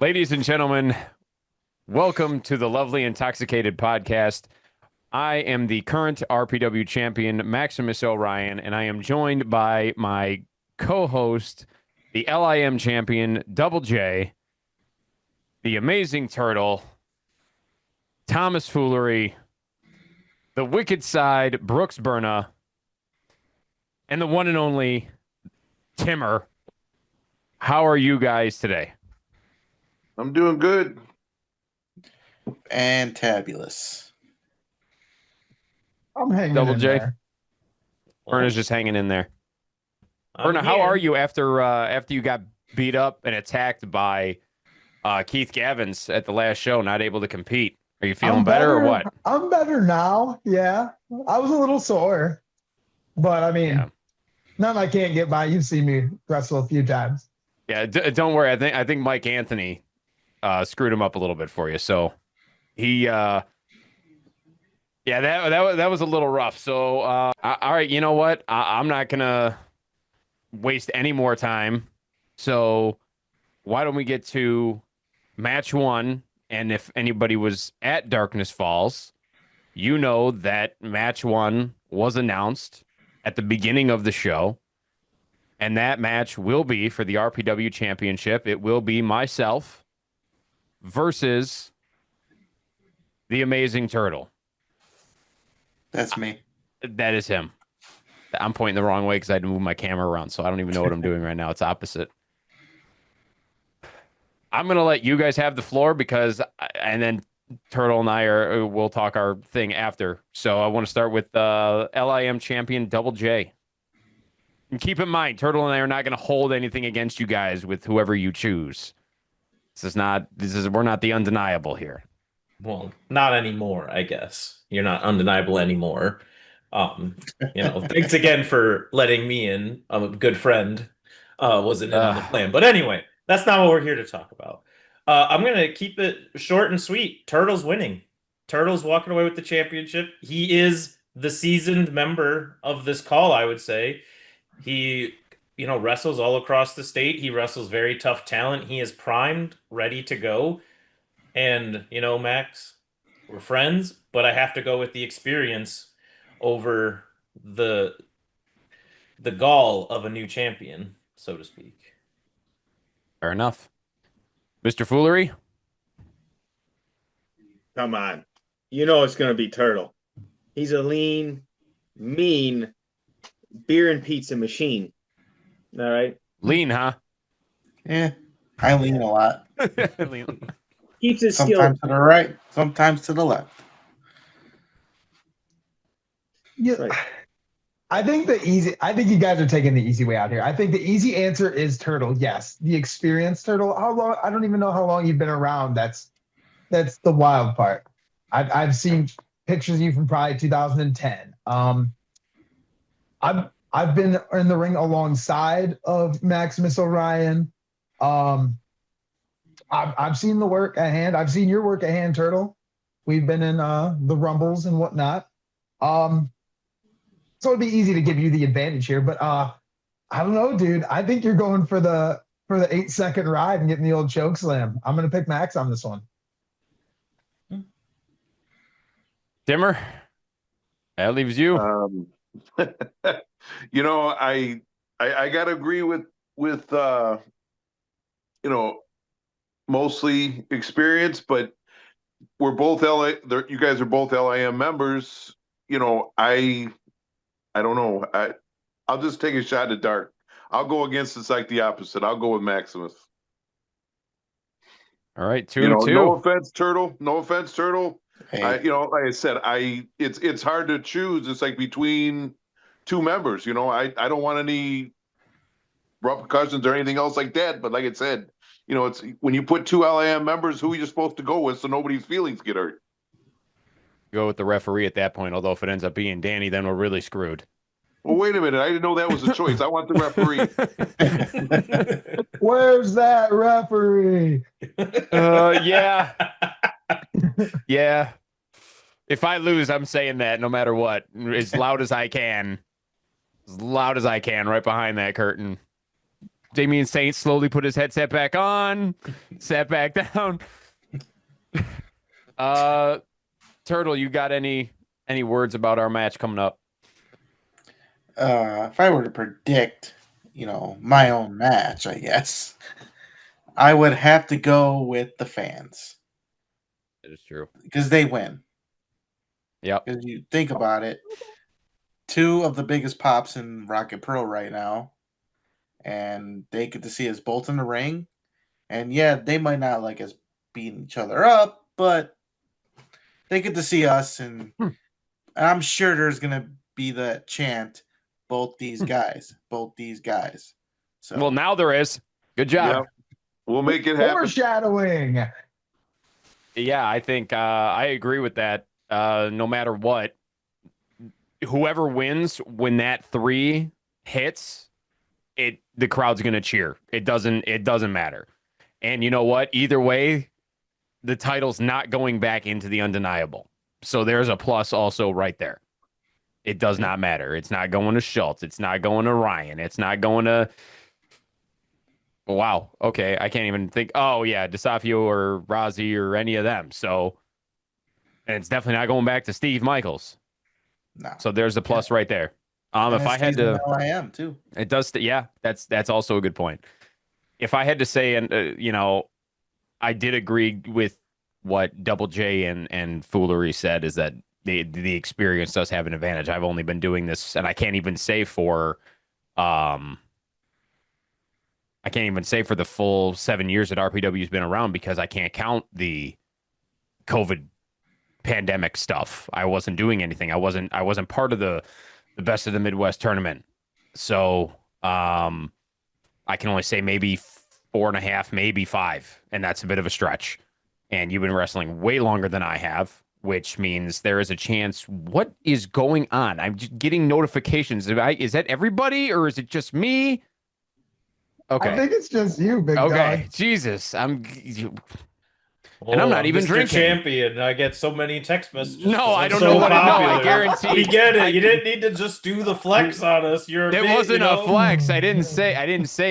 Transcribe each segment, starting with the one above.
Ladies and gentlemen, welcome to the Lovely Intoxicated Podcast. I am the current RPW Champion Maximus Orion, and I am joined by my co-host, the LIM Champion Double J, the Amazing Turtle, Thomas Foolery, the Wicked Side, Brooks Berna, and the one and only Timmer. How are you guys today? I'm doing good. Fantabulous. I'm hanging Double in J. there. Berna's just hanging in there. I'm Berna, how here. are you after you got beat up and attacked by Keith Gavins at the last show, not able to compete? Are you feeling I'm better or what? I'm better now. Yeah. I was a little sore, but I mean, Yeah. nothing I can't get by. You've seen me wrestle a few times. Yeah, don't worry. I think Mike Anthony screwed him up a little bit for you. So he that was a little rough. So all right, you know what? I'm not gonna waste any more time. So why don't we get to match one? And if anybody was at Darkness Falls, you know that match one was announced at the beginning of the show. And that match will be for the RPW Championship. It will be myself versus the Amazing Turtle. That's me. That is him. I'm pointing the wrong way because I had to move my camera around, so I don't even know what I'm doing right now. It's opposite. I'm going to let you guys have the floor and then Turtle and we'll talk our thing after. So I want to start with LIM champion Double J. And keep in mind, Turtle and I are not going to hold anything against you guys with whoever you choose. We're not the undeniable here. Well, not anymore, I guess. You're not undeniable anymore. Thanks again for letting me in. I'm a good friend. Wasn't in on the plan. But anyway, that's not what we're here to talk about. I'm going to keep it short and sweet. Turtle's winning. Turtle's walking away with the championship. He is the seasoned member of this call, I would say. He, wrestles all across the state. He wrestles very tough talent. He is primed, ready to go. And, Max, we're friends, but I have to go with the experience over the gall of a new champion, so to speak. Fair enough. Mr. Foolery? Come on. You know it's going to be Turtle. He's a lean, mean beer and pizza machine. All right. Lean, huh? Yeah, I lean a lot. Keeps his skill. Sometimes to the right, sometimes to the left. Yeah. Right. I think you guys are taking the easy way out here. I think the easy answer is Turtle. Yes. The experienced Turtle. How long? I don't even know how long you've been around. That's the wild part. I've seen pictures of you from probably 2010. I've been in the ring alongside of Maximus Orion. I've seen the work at hand. I've seen your work at hand, Turtle. We've been in the rumbles and whatnot. So it'd be easy to give you the advantage here, but I don't know, dude. I think you're going for the 8-second ride and getting the old choke slam. I'm gonna pick Max on this one. Dimmer? That leaves you. I gotta agree with mostly experience, but we're both you guys are both LIM members. I don't know. I'll just take a shot at dark. I'll go against it's like the opposite. I'll go with Maximus. All right, 2-2. No offense, Turtle. No offense, Turtle. Hey, Like I said, it's hard to choose. It's like between two members. I don't want any repercussions or anything else like that. But like I said, it's when you put two LIM members, who are you supposed to go with so nobody's feelings get hurt? Go with the referee at that point, although if it ends up being Danny, then we're really screwed. Well, wait a minute. I didn't know that was a choice. I want the referee. Where's that referee? Yeah. Yeah. If I lose, I'm saying that no matter what, as loud as I can. As loud as I can, right behind that curtain. Damien Saint slowly put his headset back on, sat back down. Turtle, you got any words about our match coming up? If I were to predict, my own match, I guess I would have to go with the fans It is true. because they win. Yep. Because you think about it, two of the biggest pops in Rocket Pro right now, and they get to see us both in the ring. And yeah, they might not like us beating each other up, but they get to see us, and I'm sure there's gonna be that chant, both these guys. So Well, now there is. Good job. Yep. We'll make it happen. Foreshadowing. Yeah, I think I agree with that. No matter what, whoever wins when that 3 hits, the crowd's gonna cheer. It doesn't matter. And you know what? Either way, the title's not going back into the undeniable. So there's a plus also right there. It does not matter. It's not going to Schultz. It's not going to Ryan. It's not going to. Wow. Okay. I can't even think. Oh, yeah. DeSafio or Rozzy or any of them. So, and it's definitely not going back to Steve Michaels. no. So there's a plus right there. And If it I had stays in to, LIM too. it does. Yeah. That's also a good point. If I had to say, and I did agree with what Double J and Foolery said, is that the experience does have an advantage. I've only been doing this, and I can't even say for the full 7 years that RPW has been around, because I can't count the COVID pandemic stuff. I wasn't doing anything. I wasn't part of the best of the Midwest tournament. So I can only say maybe 4.5, maybe 5, and that's a bit of a stretch. And you've been wrestling way longer than I have, which means there is a chance. What is going on? I'm just getting notifications. Is that everybody, or is it just me? Okay. I think it's just you, big Okay. dog. Jesus. And Oh, I'm not even Mr. drinking. Champion. I get so many text messages. No, 'cause I I'm don't so know what it. No, I popular. guarantee. We get it. You didn't need to just do the flex on us. You're a It bit, wasn't you know? a flex. I didn't say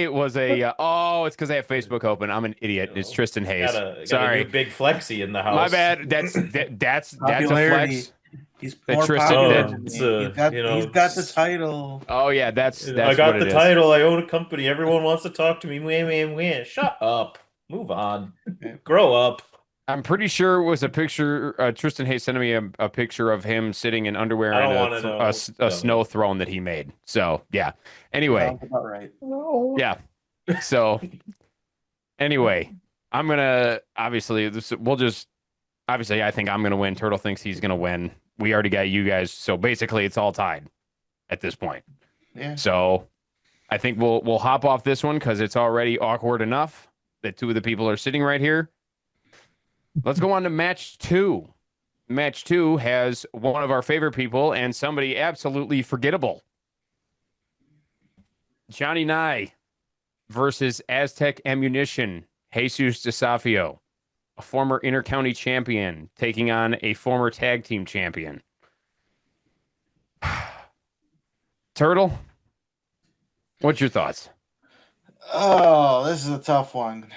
it was a. It's because I have Facebook open. I'm an idiot. It's Tristan Hayes. Got a Sorry, new big flexy in the house. my bad. That's a Popularity. flex. He's That more Tristan- popular that- than it's, me. He's got the it's- title. Oh yeah, that's I what got it the is. title. I own a company. Everyone wants to talk to me. Win. Shut up. Move on. Grow up. I'm pretty sure it was a picture. Tristan Hayes sent me a picture of him sitting in underwear I don't and wanna know. a snow throne that he made. So yeah. Anyway, Sounds about right. yeah. So anyway, I'm gonna obviously I think I'm gonna win. Turtle thinks he's gonna win. We already got you guys, so basically it's all tied at this point. Yeah. So I think we'll hop off this one because it's already awkward enough that 2 of the people are sitting right here. Let's go on to match 2. Match 2 has one of our favorite people and somebody absolutely forgettable. Johnny Nye versus Aztec Ammunition, Jesus DeSafio, a former intercounty champion taking on a former tag team champion. Turtle, what's your thoughts? Oh, this is a tough one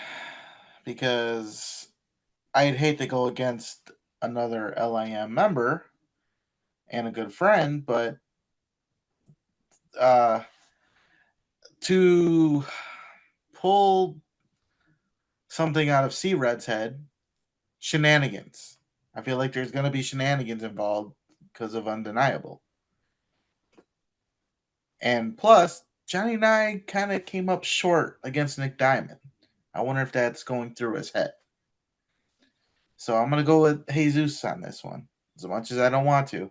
because I'd hate to go against another LIM member and a good friend, but to pull something out of C-Red's head, shenanigans. I feel like there's going to be shenanigans involved because of Undeniable. And plus, Johnny and I kind of came up short against Nick Diamond. I wonder if that's going through his head. So I'm going to go with Jesus on this one. As much as I don't want to.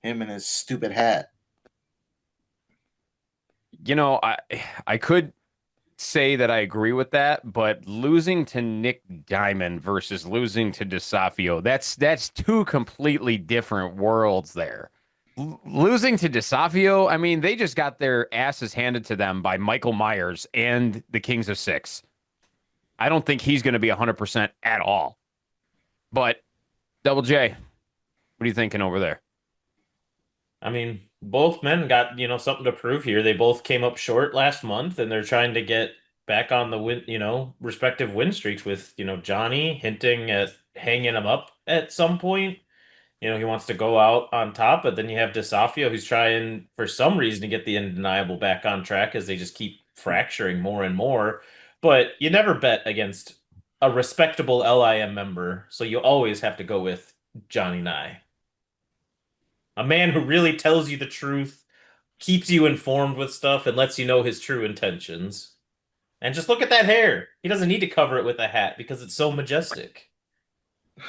Him and his stupid hat. I could say that I agree with that, but losing to Nick Diamond versus losing to DeSafio, that's 2 completely different worlds there. Losing to DeSafio, I mean, they just got their asses handed to them by Michael Myers and the Kings of Six. I don't think he's going to be 100% at all. But Double J, what are you thinking over there? I mean, both men got, something to prove here. They both came up short last month, and they're trying to get back on the win, respective win streaks with, Johnny hinting at hanging him up at some point. He wants to go out on top, but then you have DeSafio who's trying for some reason to get the undeniable back on track as they just keep fracturing more and more. But you never bet against a respectable LIM member, so you always have to go with Johnny Nye. A man who really tells you the truth, keeps you informed with stuff, and lets you know his true intentions. And just look at that hair. He doesn't need to cover it with a hat because it's so majestic.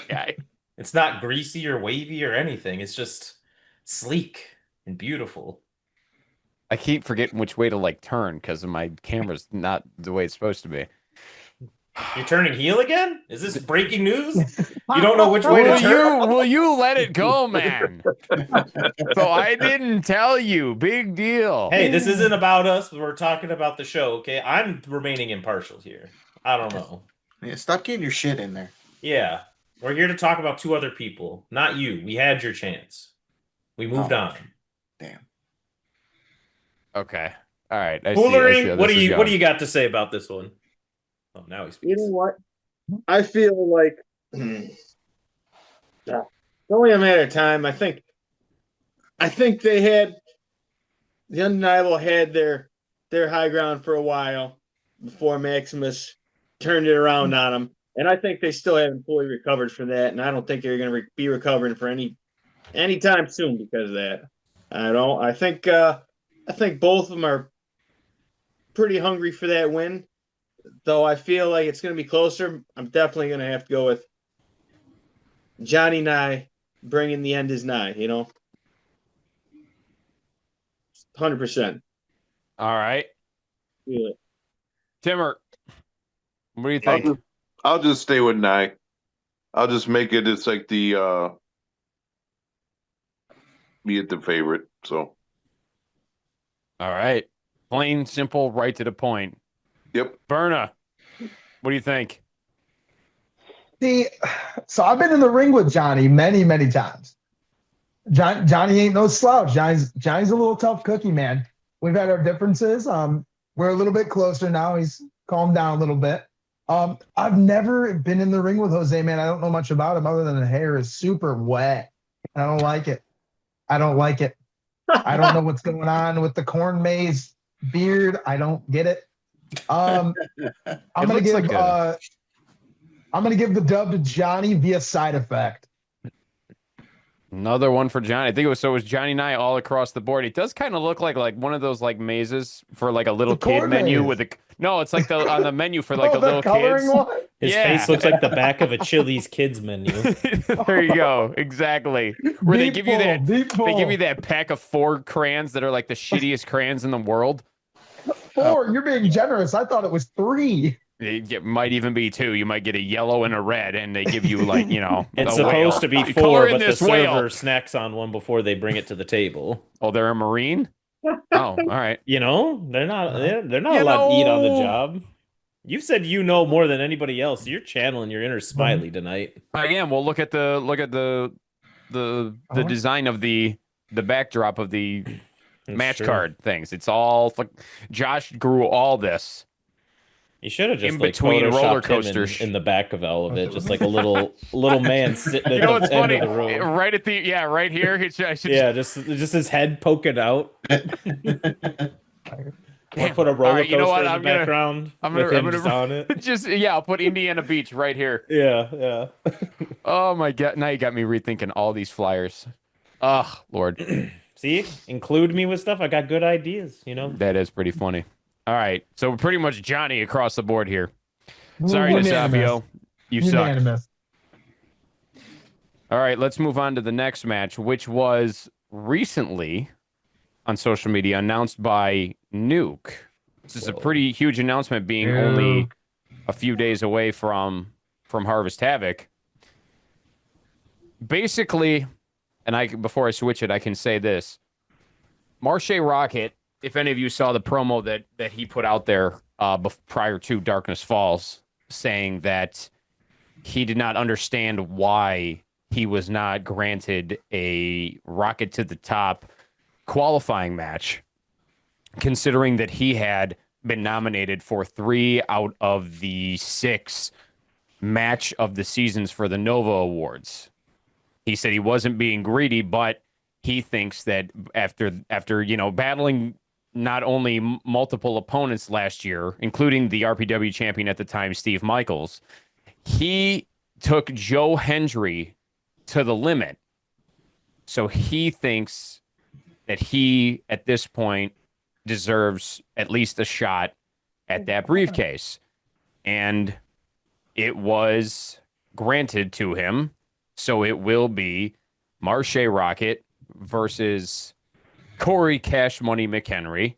Yeah. It's not greasy or wavy or anything. It's just sleek and beautiful. I keep forgetting which way to like turn because my camera's not the way it's supposed to be. You're turning heel again? Is this breaking news? You don't know which way to turn? Will you let it go, man? So I didn't tell you. Big deal. Hey, this isn't about us. We're talking about the show, okay? I'm remaining impartial here. I don't know. Yeah, stop getting your shit in there. Yeah. We're here to talk about two other people, not you. We had your chance. We moved on. Damn. Okay. All right. I Foolery, see how what this is do going. you got to say about this one? Oh, now he speaks. You know what? I feel like it's only a matter of time. I think they had the undeniable had their high ground for a while before Maximus turned it around on them, and I think they still haven't fully recovered from that. And I don't think they're going to be recovering for any time soon because of that. I think both of them are pretty hungry for that win. Though I feel like it's going to be closer, I'm definitely going to have to go with Johnny Nye bringing the end is nigh, 100%. All right. Feel it. Timmer, what do you think? I'll just stay with Nye. I'll just make it. It's like the be it the favorite. So. All right. Plain, simple, right to the point. Yep. Berna, what do you think? See, so I've been in the ring with Johnny many, many times. Johnny ain't no slouch. Johnny's a little tough cookie, man. We've had our differences. We're a little bit closer now. He's calmed down a little bit. I've never been in the ring with Jose, man. I don't know much about him other than the hair is super wet. I don't like it. I don't know what's going on with the corn maze beard. I don't get it. I'm gonna give the dub to Johnny via side effect. Another one for Johnny. I think it was Johnny Nye all across the board. It does kind of look like one of those like mazes for like a little kid menu maze. with a no. It's like on the menu for like a little kids. His Yeah. face looks like the back of a Chili's kids menu. There you go. Exactly. Where they give you that. Deep They give pull. you that pack of 4 crayons that are like the shittiest crayons in the world. 4. You're being generous. I thought it was 3. It might even be 2. You might get a yellow and a red, and they give you like It's a supposed whale. to be Color 4, in but the this whale. server snacks on one before they bring it to the table. Oh, they're a Marine. Oh, all right. They're not allowed to eat on the job. You said more than anybody else. You're channeling your inner Smiley tonight. I am. Well, look at the design of the backdrop of the That's match true. card things. It's all like Josh grew all this. You should have just In like between photoshopped roller him coasters. in the back of all of it, just like a little man sitting You at know the what's end funny? of the room. Right at the right here. I should Yeah, just his head poking out. Or put a roller All right, you know coaster what? in I'm the gonna- background I'm with gonna- him just on it. just I'll put Indiana Beach right here. Yeah. Oh my god! Now you got me rethinking all these flyers. Oh Lord, See, include me with stuff. I got good ideas. that is pretty funny. All right, so we're pretty much Johnny across the board here. Sorry, Unanimous. DeSafio, you suck. Unanimous. All right, let's move on to the next match, which was recently on social media announced by Nuke. This is a pretty huge announcement, being only a few days away from Harvest Havoc. Basically, and before I switch it, I can say this: Marche Rocket. If any of you saw the promo that he put out there prior to Darkness Falls, saying that he did not understand why he was not granted a rocket to the top qualifying match, considering that he had been nominated for 3 out of the 6 match of the seasons for the Nova Awards. He said he wasn't being greedy, but he thinks that after battling not only multiple opponents last year, including the RPW champion at the time, Steve Michaels, he took Joe Hendry to the limit. So he thinks that he, at this point, deserves at least a shot at that briefcase. And it was granted to him. So it will be Marche Rocket versus Corey Cash Money McHenry.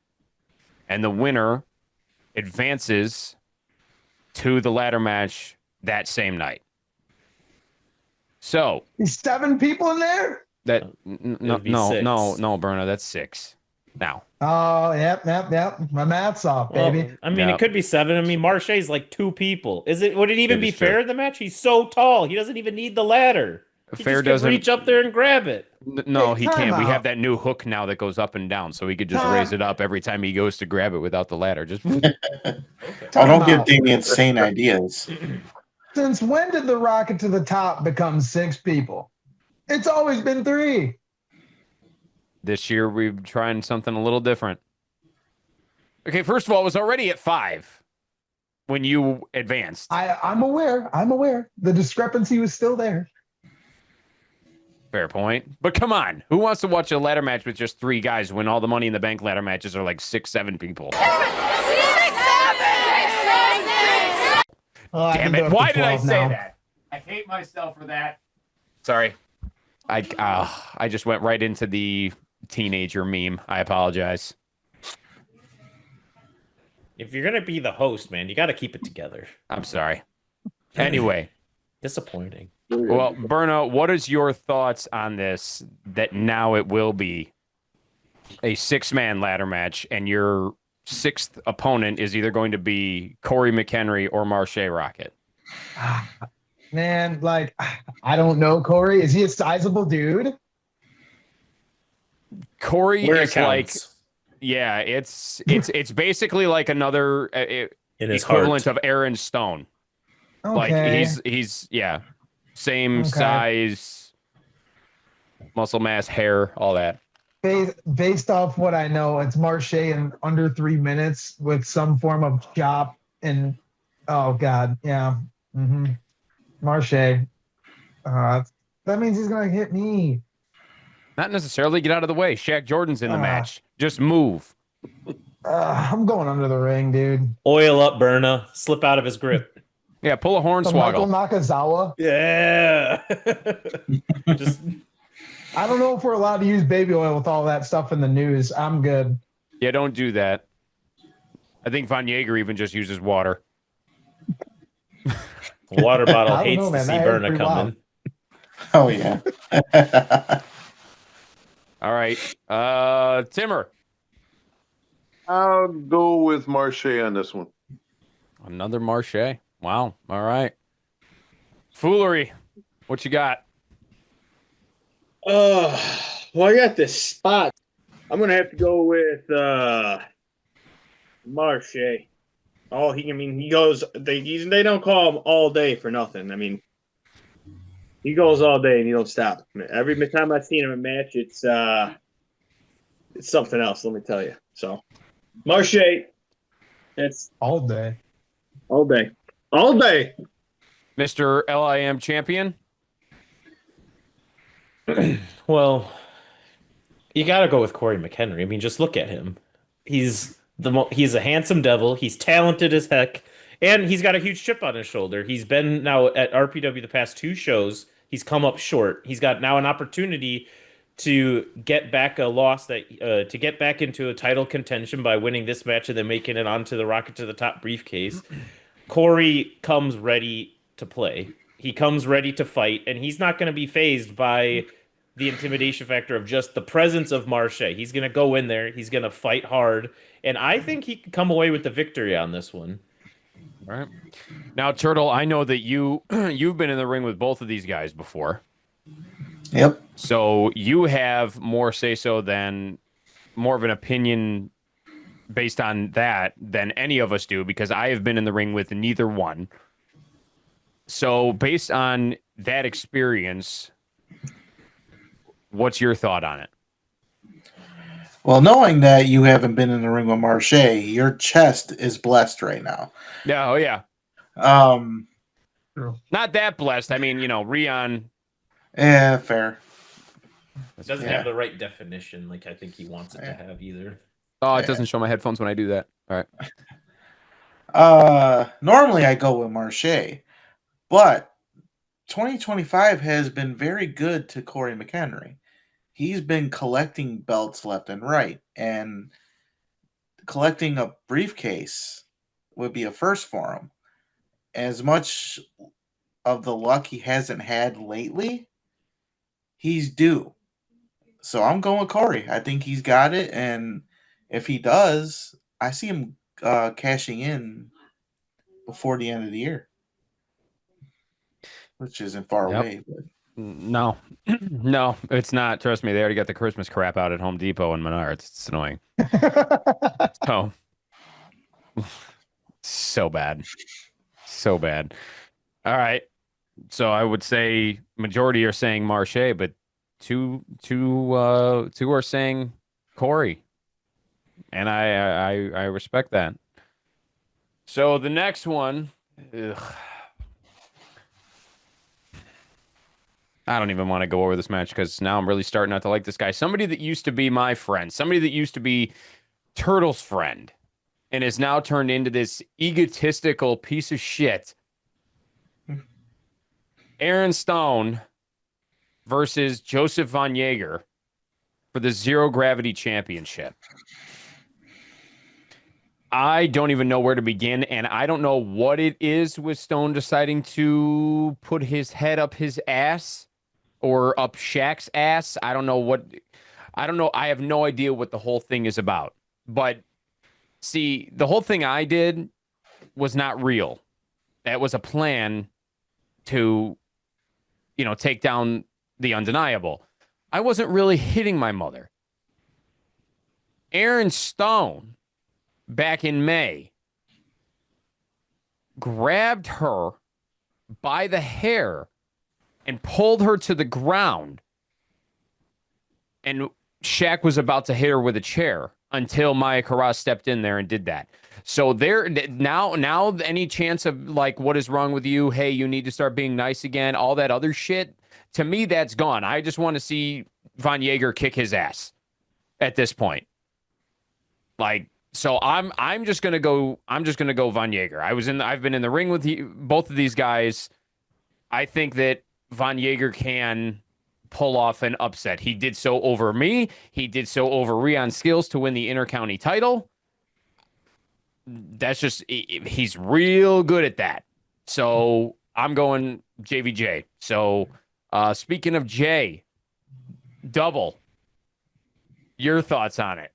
And the winner advances to the ladder match that same night. So There's 7 people in there. No, Berna, that's 6 now. Oh, yep. My math's off, baby. Well, I mean, Yep. it could be 7. I mean, Marche's like 2 people. Would it even It be is true. fair in the match? He's so tall. He doesn't even need the ladder. He Fair just can doesn't reach up there and grab it. No, Hey, he time can't. We out. have that new hook now that goes up and down, so he could just Time- raise it up every time he goes to grab it without the ladder. Just I don't give Damien insane ideas. Since when did the rocket to the top become 6 people? It's always been 3. this year we're trying something a little different. Okay, first of all, it was already at 5 when you advanced. I'm aware. The discrepancy was still there. Fair point. But come on, who wants to watch a ladder match with just 3 guys when all the Money in the Bank ladder matches are like 6, 7 people? Oh, Damn it! Why did I say that? I hate myself for that. Sorry, I just went right into the teenager meme. I apologize. If you're gonna be the host, man, you got to keep it together. I'm sorry. Anyway, Disappointing. well, Berna, what is your thoughts on this? That now it will be a 6-man ladder match, and your 6th opponent is either going to be Corey McHenry or Marche Rocket. Man, like, I don't know, Corey. Is he a sizable dude? Corey Where it is like, counts yeah, it's basically like another in his equivalent heart. of Aaron Stone. Okay. Like he's yeah, same Okay. size, muscle mass, hair, all that. Based off what I know, it's Marche in under 3 minutes with some form of chop and oh god, yeah. Marche. That means he's gonna hit me. Not necessarily get out of the way. Shaq Jordan's in the Ah. match. Just move. I'm going under the ring, dude. Oil up, Berna. Slip out of his grip. Yeah, pull a The Michael hornswoggle. Nakazawa. Yeah. Just I don't know if we're allowed to use baby oil with all that stuff in the news. I'm good. Yeah, don't do that. I think Von Jaeger even just uses water. water bottle I don't hates know, to man. see That Berna is pretty coming. Oh yeah. All right. Timmer. I'll go with Marche on this one. Another Marche. Wow. All right. Foolery. What you got? Well, I got this spot. I'm gonna have to go with Marche. Oh, he goes. They don't call him all day for nothing. I mean, he goes all day and he don't stop. Every time I've seen him in a match, it's something else. Let me tell you. So, Marche, it's All day. all day, all day. Mr. LIM champion. Well, you got to go with Corey McHenry. I mean, just look at him. He's he's a handsome devil. He's talented as heck, and he's got a huge chip on his shoulder. He's been now at RPW the past 2 shows. He's come up short. He's got now an opportunity to get back a loss to get back into a title contention by winning this match and then making it onto the Rocket to the Top briefcase. Corey comes ready to play. He comes ready to fight, and he's not going to be fazed by the intimidation factor of just the presence of Marche. He's going to go in there. He's going to fight hard, and I think he can come away with the victory on this one. All right. Now, Turtle, I know that you've been in the ring with both of these guys before. Yep. So you have more say-so than more of an opinion based on that than any of us do because I have been in the ring with neither one. So based on that experience, what's your thought on it? Well, knowing that you haven't been in the ring with Marche, your chest is blessed right now. Yeah, oh yeah. True. Not that blessed. I mean, Rion. Yeah, fair. It doesn't Yeah. have the right definition like I think he wants it to have either. Oh, it Yeah. doesn't show my headphones when I do that. All right. Normally I go with Marche, but 2025 has been very good to Corey McHenry. He's been collecting belts left and right, and collecting a briefcase would be a first for him. As much of the luck he hasn't had lately, he's due. So I'm going with Corey. I think he's got it, and if he does, I see him cashing in before the end of the year, which isn't far Yep. away. But No, no, it's not. Trust me, they already got the Christmas crap out at Home Depot and Menards. It's annoying. Oh, so bad, so bad. All right, so I would say majority are saying Marche, but two are saying Corey, and I respect that. So the next one. Ugh. I don't even want to go over this match because now I'm really starting not to like this guy. Somebody that used to be my friend, somebody that used to be Turtle's friend, and is now turned into this egotistical piece of shit. Aaron Stone versus Joseph Von Jaeger for the Zero Gravity Championship. I don't even know where to begin, and I don't know what it is with Stone deciding to put his head up his ass. Or up Shaq's ass. I don't know. I have no idea what the whole thing is about. But see, the whole thing I did was not real. That was a plan to, take down the undeniable. I wasn't really hitting my mother. Aaron Stone, back in May, grabbed her by the hair and pulled her to the ground. And Shaq was about to hit her with a chair until Maya Karas stepped in there and did that. So there now any chance of like, what is wrong with you? Hey, you need to start being nice again. All that other shit. To me, that's gone. I just want to see Von Jaeger kick his ass at this point. Like, so I'm just gonna go Von Jaeger. I've been in the ring with both of these guys. I think that Von Jaeger can pull off an upset. He did so over me. He did so over Rion Skills to win the Intercounty title. That's just, he's real good at that. So I'm going JVJ. So speaking of J, Double, your thoughts on it?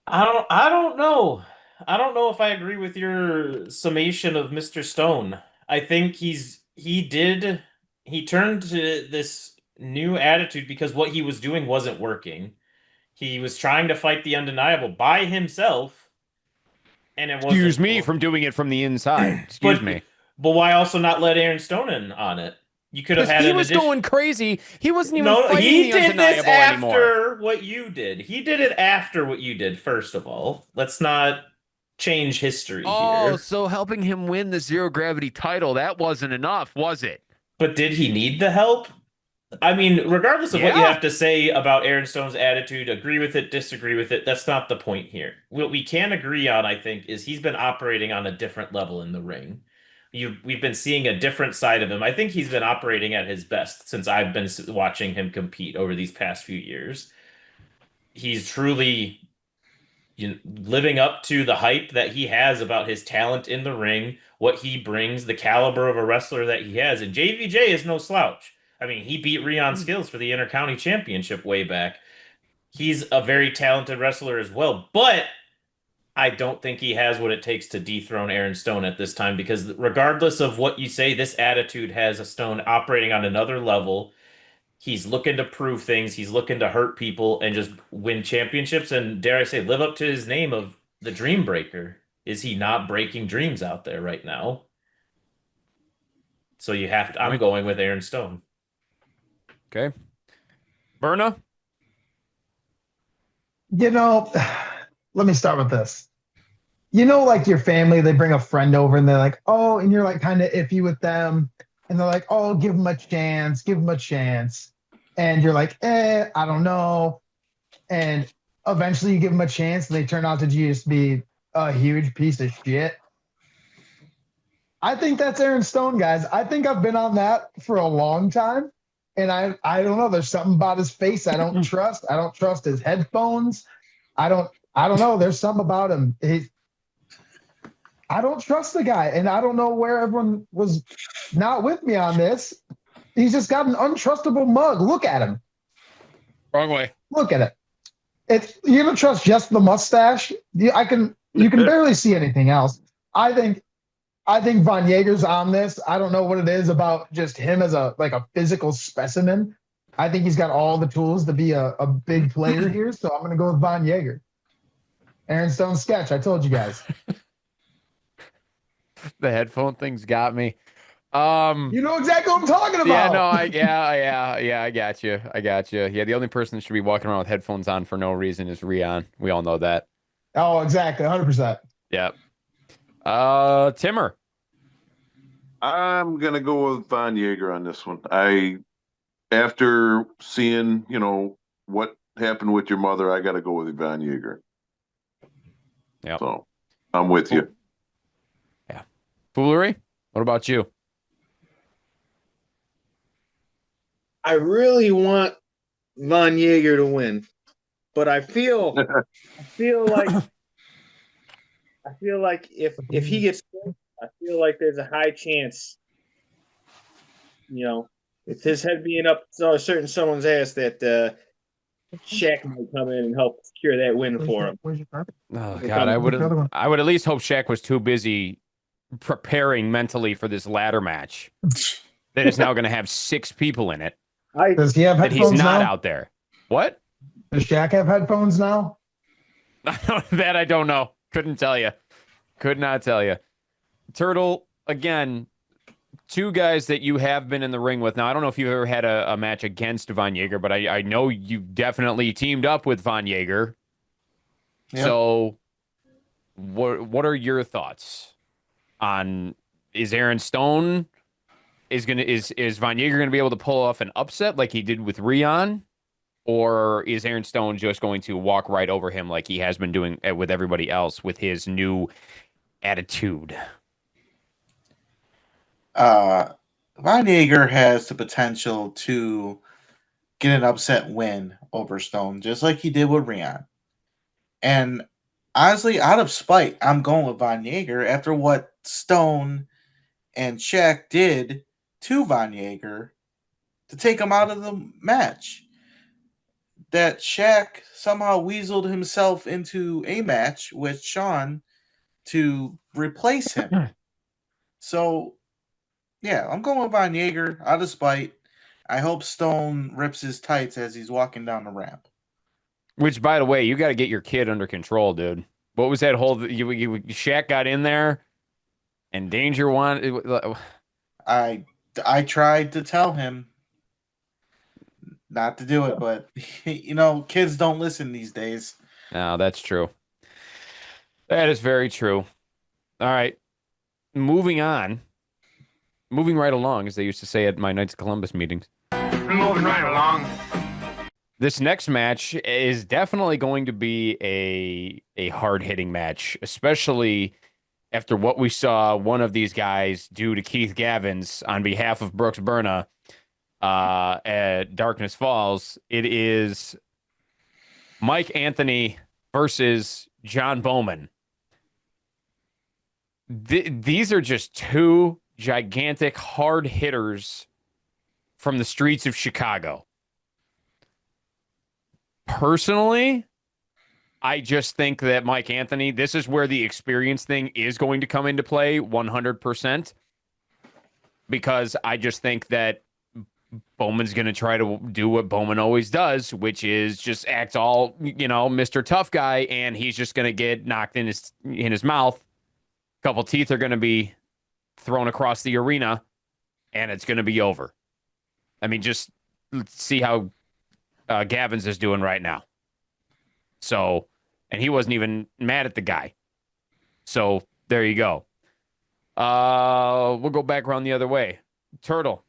I don't know. I don't know if I agree with your summation of Mr. Stone. I think he turned to this new attitude because what he was doing wasn't working. He was trying to fight the undeniable by himself, and it wasn't. Excuse me from doing it from the inside. Excuse me. But why also not let Aaron Stone in on it? You could have had he was going crazy. He wasn't even fighting he the did this undeniable after anymore. what you did. He did it after what you did, first of all. Let's not change history here. So helping him win the Zero Gravity title, that wasn't enough, was it? But did he need the help? I mean, regardless of what you Yeah. have to say about Aaron Stone's attitude, agree with it, disagree with it, that's not the point here. What we can agree on, I think, is he's been operating on a different level in the ring. We've been seeing a different side of him. I think he's been operating at his best since I've been watching him compete over these past few years. He's truly living up to the hype that he has about his talent in the ring, what he brings, the caliber of a wrestler that he has. And JVJ is no slouch. I mean, he beat Rion Skills for the Intercounty Championship way back. He's a very talented wrestler as well, but I don't think he has what it takes to dethrone Aaron Stone at this time, because regardless of what you say, this attitude has a Stone operating on another level. He's looking to prove things. He's looking to hurt people and just win championships. And dare I say, live up to his name of the Dream Breaker. Is he not breaking dreams out there right now? So you have to. I'm going with Aaron Stone. Okay. Berna? Let me start with this. Like your family, they bring a friend over and they're like, oh, and you're like kind of iffy with them. And they're like, oh, give them a chance, give them a chance. And you're like, I don't know. And eventually you give them a chance and they turn out to just be a huge piece of shit. I think that's Aaron Stone, guys. I think I've been on that for a long time. And I don't know. There's something about his face I don't trust. I don't trust his headphones. I don't know. There's something about him. I don't trust the guy. And I don't know where everyone was not with me on this. He's just got an untrustable mug. Look at him. Wrong way. Look at it. You don't trust just the mustache. You can barely see anything else. I think Von Jaeger's on this. I don't know what it is about just him as a physical specimen. I think he's got all the tools to be a big player here. So I'm going to go with Von Jaeger. Aaron Stone sketch. I told you guys. The headphone thing's got me. You know exactly what I'm talking about. Yeah, no, I got you. Yeah, the only person that should be walking around with headphones on for no reason is Rion. We all know that. Oh, exactly. 100%. Yeah. Timmer. I'm gonna go with Von Jaeger on this one. After seeing, what happened with your mother, I gotta go with Von Jaeger. Yeah. So I'm with you. Yeah. Foolery, what about you? I really want Von Jaeger to win, but I feel like if he gets, I feel like there's a high chance, with his head being up a certain someone's ass, that Shaq might come in and help secure that win for him. Where's your carpet? Oh God, I would at least hope Shaq was too busy preparing mentally for this ladder match that is now going to have 6 people in it. Does he have that headphones he's not now? out there. What? Does Shaq have headphones now? That I don't know. Couldn't tell you. Could not tell you. Turtle, again, 2 guys that you have been in the ring with. Now, I don't know if you've ever had a match against Von Jaeger, but I know you definitely teamed up with Von Jaeger. Yep. So what are your thoughts on, is Aaron Stone is Von Jaeger going to be able to pull off an upset like he did with Rion? Or is Aaron Stone just going to walk right over him like he has been doing with everybody else with his new attitude? Von Jaeger has the potential to get an upset win over Stone, just like he did with Rion. And honestly, out of spite, I'm going with Von Jaeger after what Stone and Shaq did to Von Jaeger to take him out of the match. That Shaq somehow weaseled himself into a match with Sean to replace him. So, yeah, I'm going with Von Jaeger out of spite. I hope Stone rips his tights as he's walking down the ramp. Which, by the way, you got to get your kid under control, dude. What was that whole... Shaq got in there and Danger wanted... I tried to tell him not to do it, but, kids don't listen these days. No, that's true. That is very true. All right. Moving on. Moving right along, as they used to say at my Knights of Columbus meetings. Moving right along. This next match is definitely going to be a hard-hitting match, especially after what we saw one of these guys do to Keith Gavins on behalf of Brooks Berna at Darkness Falls. It is Mike Anthony versus John Bowman. These are just 2 gigantic hard hitters from the streets of Chicago. Personally, I just think that Mike Anthony, this is where the experience thing is going to come into play 100%, because I just think that Bowman's going to try to do what Bowman always does, which is just act all, Mr. Tough Guy, and he's just going to get knocked in his mouth. A couple teeth are going to be thrown across the arena, and it's going to be over. I mean, just let's see how Gavin's is doing right now. So, and he wasn't even mad at the guy. So there you go. We'll go back around the other way. Turtle,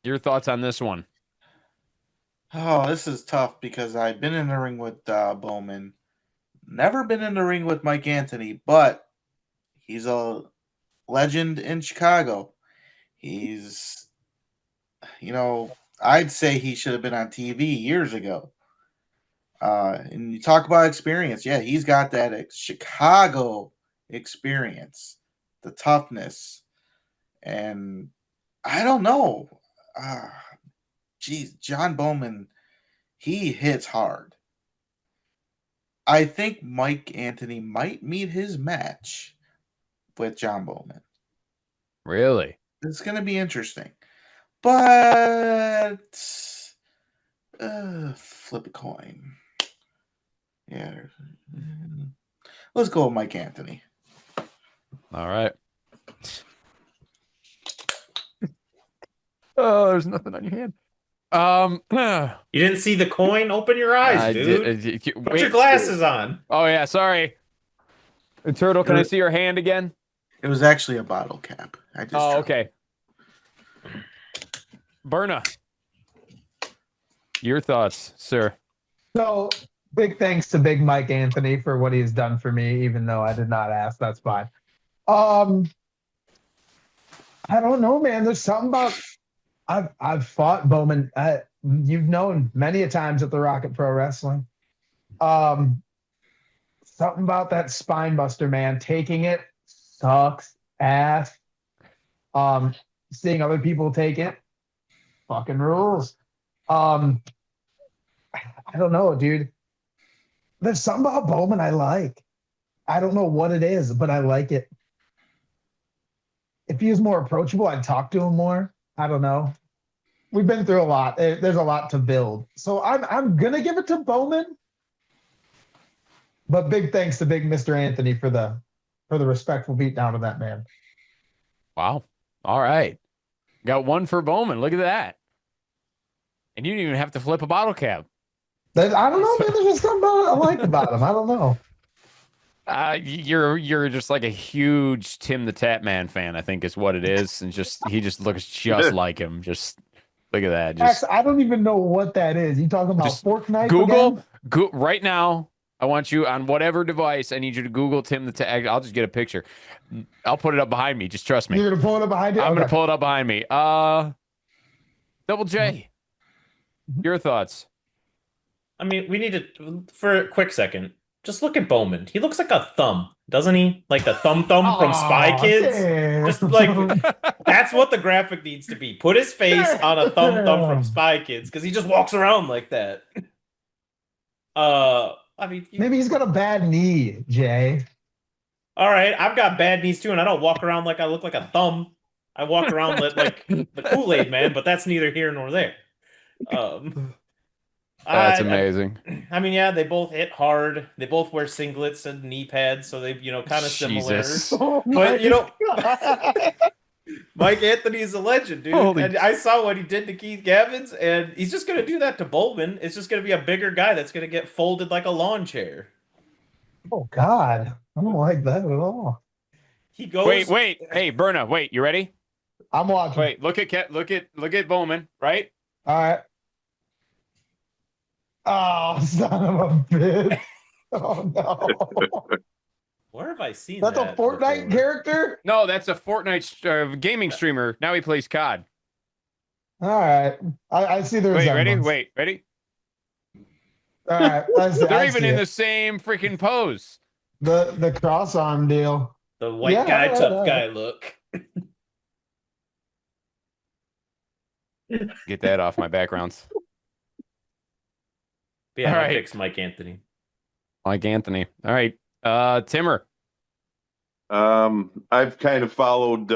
your thoughts on this one? Oh, this is tough because I've been in the ring with Bowman. Never been in the ring with Mike Anthony, but he's a legend in Chicago. He's, I'd say he should have been on TV years ago. And you talk about experience. Yeah, he's got that Chicago experience, the toughness. And I don't know. John Bowman, he hits hard. I think Mike Anthony might meet his match with John Bowman. Really? It's going to be interesting. But flip a coin. Yeah. Let's go with Mike Anthony. All right. Oh, there's nothing on your hand. You didn't see the coin? Open your eyes, dude. Put your glasses on. Oh, yeah, sorry. Turtle, can I see your hand again? It was actually a bottle cap. Okay. Berna, your thoughts, sir? So big thanks to Big Mike Anthony for what he's done for me, even though I did not ask. That's fine. I don't know, man. There's something about I've fought Bowman. You've known many a times at the Rocket Pro Wrestling. Something about that spine buster, man. Taking it sucks ass. Seeing other people take it fucking rules. I don't know, dude. There's something about Bowman I like. I don't know what it is, but I like it. If he was more approachable, I'd talk to him more. I don't know. We've been through a lot. There's a lot to build. So I'm gonna give it to Bowman. But big thanks to Big Mr. Anthony for the respectful beatdown of that man. Wow. All right. Got one for Bowman. Look at that. And you didn't even have to flip a bottle cap. I don't know, man. There's just something I like about him. I don't know. You're just like a huge Tim the Tap Man fan, I think is what it is. And he just looks just like him. Just look at that. Just I don't even know what that is. You talking about Fortnite? Google right now. I want you on whatever device. I need you to Google Tim the Tap. I'll just get a picture. I'll put it up behind me. Just trust me. You're gonna pull it up behind you? I'm gonna pull it up behind me. Double J. Your thoughts? I mean, we need to, for a quick second, just look at Bowman. He looks like a thumb, doesn't he? Like the thumb from Spy Kids. Damn. Just like, that's what the graphic needs to be. Put his face on a thumb from Spy Kids, because he just walks around like that. I mean, maybe he's got a bad knee, Jay. All right, I've got bad knees too, and I don't walk around like I look like a thumb. I walk around like the Kool-Aid man, but that's neither here nor there. That's amazing. I mean, yeah, they both hit hard. They both wear singlets and knee pads, so they, kind of similar. Oh but Mike Anthony is a legend, dude. And I saw what he did to Keith Gavins, and he's just gonna do that to Bowman. It's just gonna be a bigger guy that's gonna get folded like a lawn chair. Oh God, I don't like that at all. He goes. Wait. Hey, Berna, wait. You ready? I'm watching. Wait. Look at Bowman. Right. All right. Oh, son of a bitch! Oh no. Where have I seen That's that a Fortnite before? character? No, that's a Fortnite gaming streamer. Now he plays COD. All right. I see the resemblance. Ready? All right. They're even in the same freaking pose. The cross arm deal. The white guy, tough guy look. Get that off my backgrounds. Yeah, all my right. pick's Mike Anthony. Mike Anthony. All right. Timmer. I've kind of followed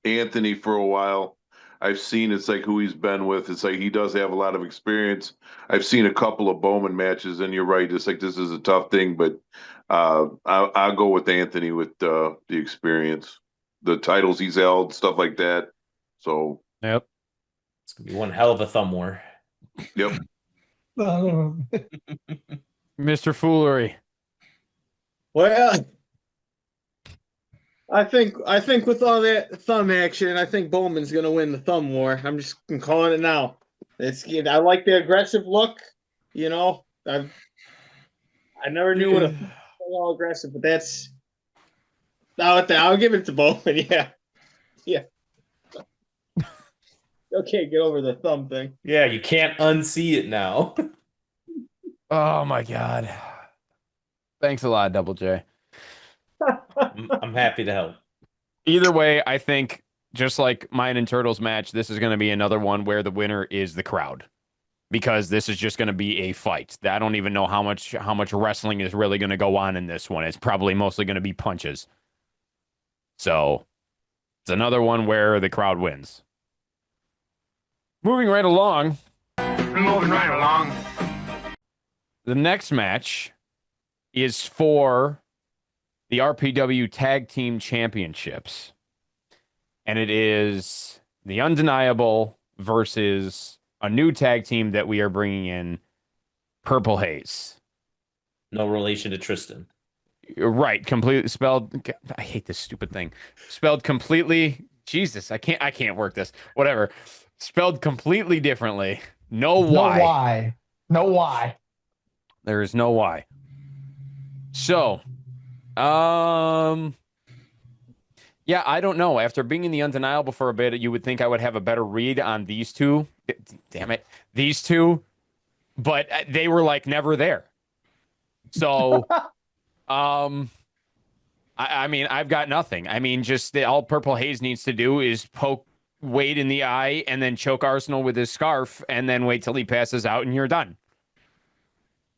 Anthony for a while. I've seen it's like who he's been with. It's like he does have a lot of experience. I've seen a couple of Bowman matches, and you're right. It's like this is a tough thing, but I'll go with Anthony with the experience, the titles he's held, stuff like that. So, Yep. It's gonna be one hell of a thumb war. yep. Mr. Foolery. Well, I think with all that thumb action, I think Bowman's gonna win the thumb war. I'm just calling it now. I like the aggressive look. You know, I never knew what a all aggressive, but that's I'll give it to Bowman. Yeah. Okay, get over the thumb thing. Yeah, you can't unsee it now. Oh my God. Thanks a lot, Double J. I'm happy to help. Either way, I think just like mine and Turtles match, this is going to be another one where the winner is the crowd, because this is just going to be a fight. I don't even know how much wrestling is really going to go on in this one. It's probably mostly going to be punches. So it's another one where the crowd wins. Moving right along. Moving right along. The next match is for the RPW Tag Team Championships. And it is the Undeniable versus a new tag team that we are bringing in, Purple Haze. No relation to Tristan. Right, completely spelled. I hate this stupid thing. Spelled completely. Jesus, I can't work this. Whatever. Spelled completely differently. No why. No why. There is no why. So, yeah, I don't know. After being in the Undeniable for a bit, you would think I would have a better read on these two. Damn it, these two. But they were like never there. So, I mean, I've got nothing. I mean, just all Purple Haze needs to do is poke Wade in the eye and then choke Arsenal with his scarf and then wait till he passes out and you're done.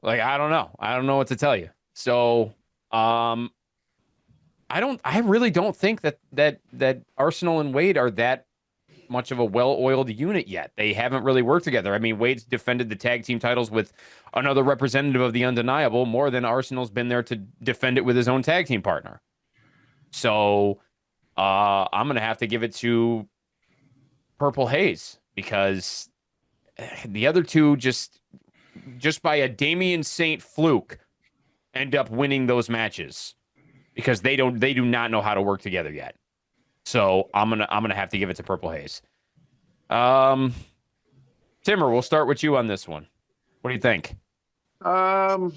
Like, I don't know. I don't know what to tell you. So, I really don't think that Arsenal and Wade are that much of a well-oiled unit yet. They haven't really worked together. I mean, Wade's defended the tag team titles with another representative of the Undeniable more than Arsenal's been there to defend it with his own tag team partner. So, I'm going to have to give it to Purple Haze because the other two just by a Damian Saint fluke end up winning those matches because they do not know how to work together yet. So I'm gonna have to give it to Purple Haze. Timmer, we'll start with you on this one. What do you think? I'll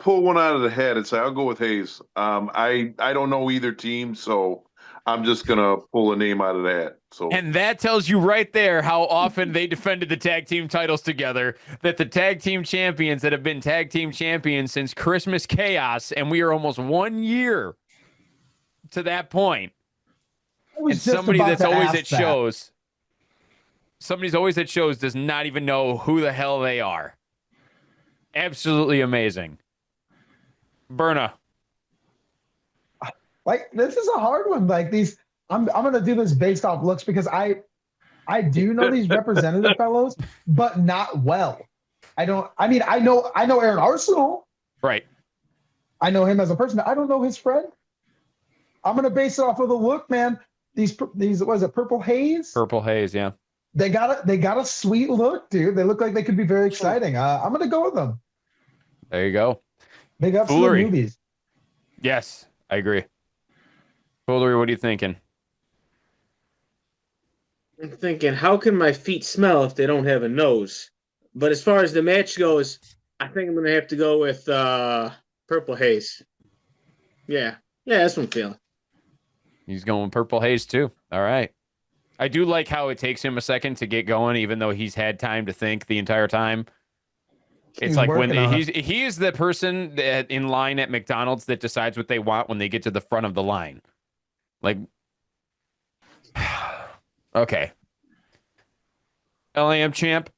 pull one out of the head and say I'll go with Hayes. I don't know either team, so I'm just gonna pull a name out of that. So, and that tells you right there how often they defended the tag team titles together. That the tag team champions that have been tag team champions since Christmas Chaos, and we are almost 1 year to that point. And somebody that's always at shows, somebody's always at shows does not even know who the hell they are. Absolutely amazing. Berna. Like, this is a hard one. Like, these, I'm gonna do this based off looks because I do know these representative fellows, but not well. I know Aaron Arsenal. Right. I know him as a person. I don't know his friend. I'm gonna base it off of the look, man. These was it Purple Haze? Purple Haze, yeah. They got a sweet look, dude. They look like they could be very exciting. I'm gonna go with them. There you go. Big ups to the Foolery. movies. Yes, I agree. Foolery, what are you thinking? I'm thinking, how can my feet smell if they don't have a nose? But as far as the match goes, I think I'm going to have to go with Purple Haze. Yeah, that's what I'm feeling. He's going Purple Haze too. All right. I do like how it takes him a second to get going, even though he's had time to think the entire time. It's like when he is the person that in line at McDonald's that decides what they want when they get to the front of the line. Like, okay. LAM champ.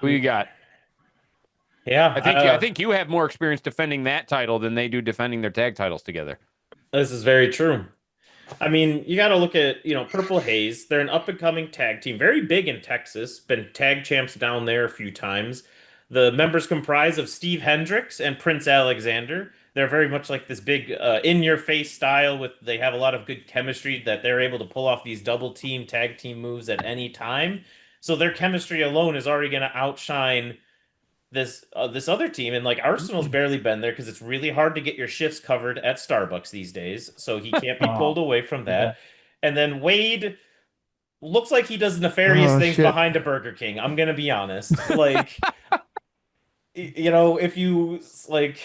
Who you got? Yeah, I think you have more experience defending that title than they do defending their tag titles together. This is very true. I mean, you got to look at, Purple Haze. They're an up-and-coming tag team, very big in Texas, been tag champs down there a few times. The members comprise of Steve Hendricks and Prince Alexander. They're very much like this big in-your-face style they have a lot of good chemistry that they're able to pull off these double team, tag team moves at any time. So their chemistry alone is already going to outshine this other team, and like Arsenal's barely been there because it's really hard to get your shifts covered at Starbucks these days, so he can't be pulled away from that. And then Wade looks like he does nefarious things behind a Burger King. I'm gonna be honest, like if you like,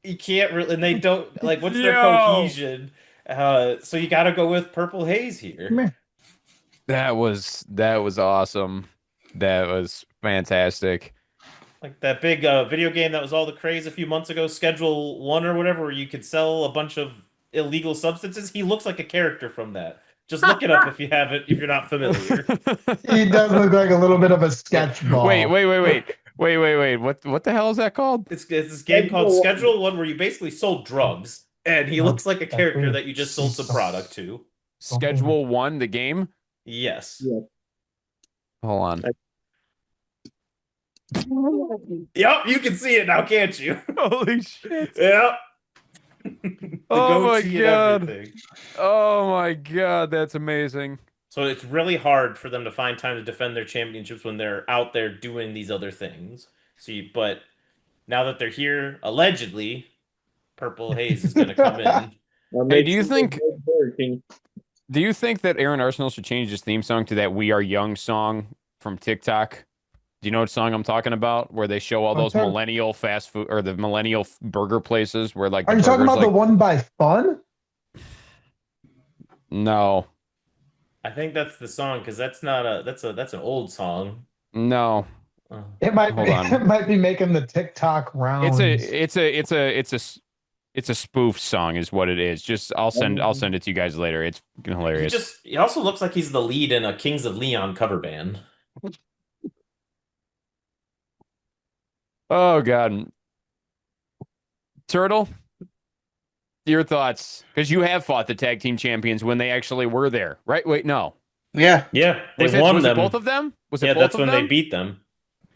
you can't really, and they don't like. What's their cohesion? So you got to go with Purple Haze here. That was awesome. That was fantastic. Like that big video game that was all the craze a few months ago, Schedule 1 or whatever, where you could sell a bunch of illegal substances. He looks like a character from that. Just look it up if you're not familiar. He does look like a little bit of a sketch ball. Wait. What the hell is that called? It's this game called Schedule 1 where you basically sold drugs, and he looks like a character that you just sold some product to. Schedule 1, the game? Yes. Yeah. Hold on. Yep, you can see it now, can't you? Holy shit. Yep. Oh my god. Oh my god, that's amazing. So it's really hard for them to find time to defend their championships when they're out there doing these other things. But now that they're here, allegedly, Purple Haze is going to come in. Hey, do you think that Aaron Arsenal should change his theme song to that "We Are Young" song from TikTok? Do you know what song I'm talking about? Where they show all those millennial fast food or the millennial burger places where like. Are you talking about the one by Fun? No. I think that's the song because that's an old song. No. It might be making the TikTok rounds. It's a spoof song is what it is. Just I'll send it to you guys later. It's hilarious. He also looks like he's the lead in a Kings of Leon cover band. Oh god. Turtle, your thoughts? Because you have fought the tag team champions when they actually were there, right? Wait, no. Yeah. Was it both of them? That's when they beat them.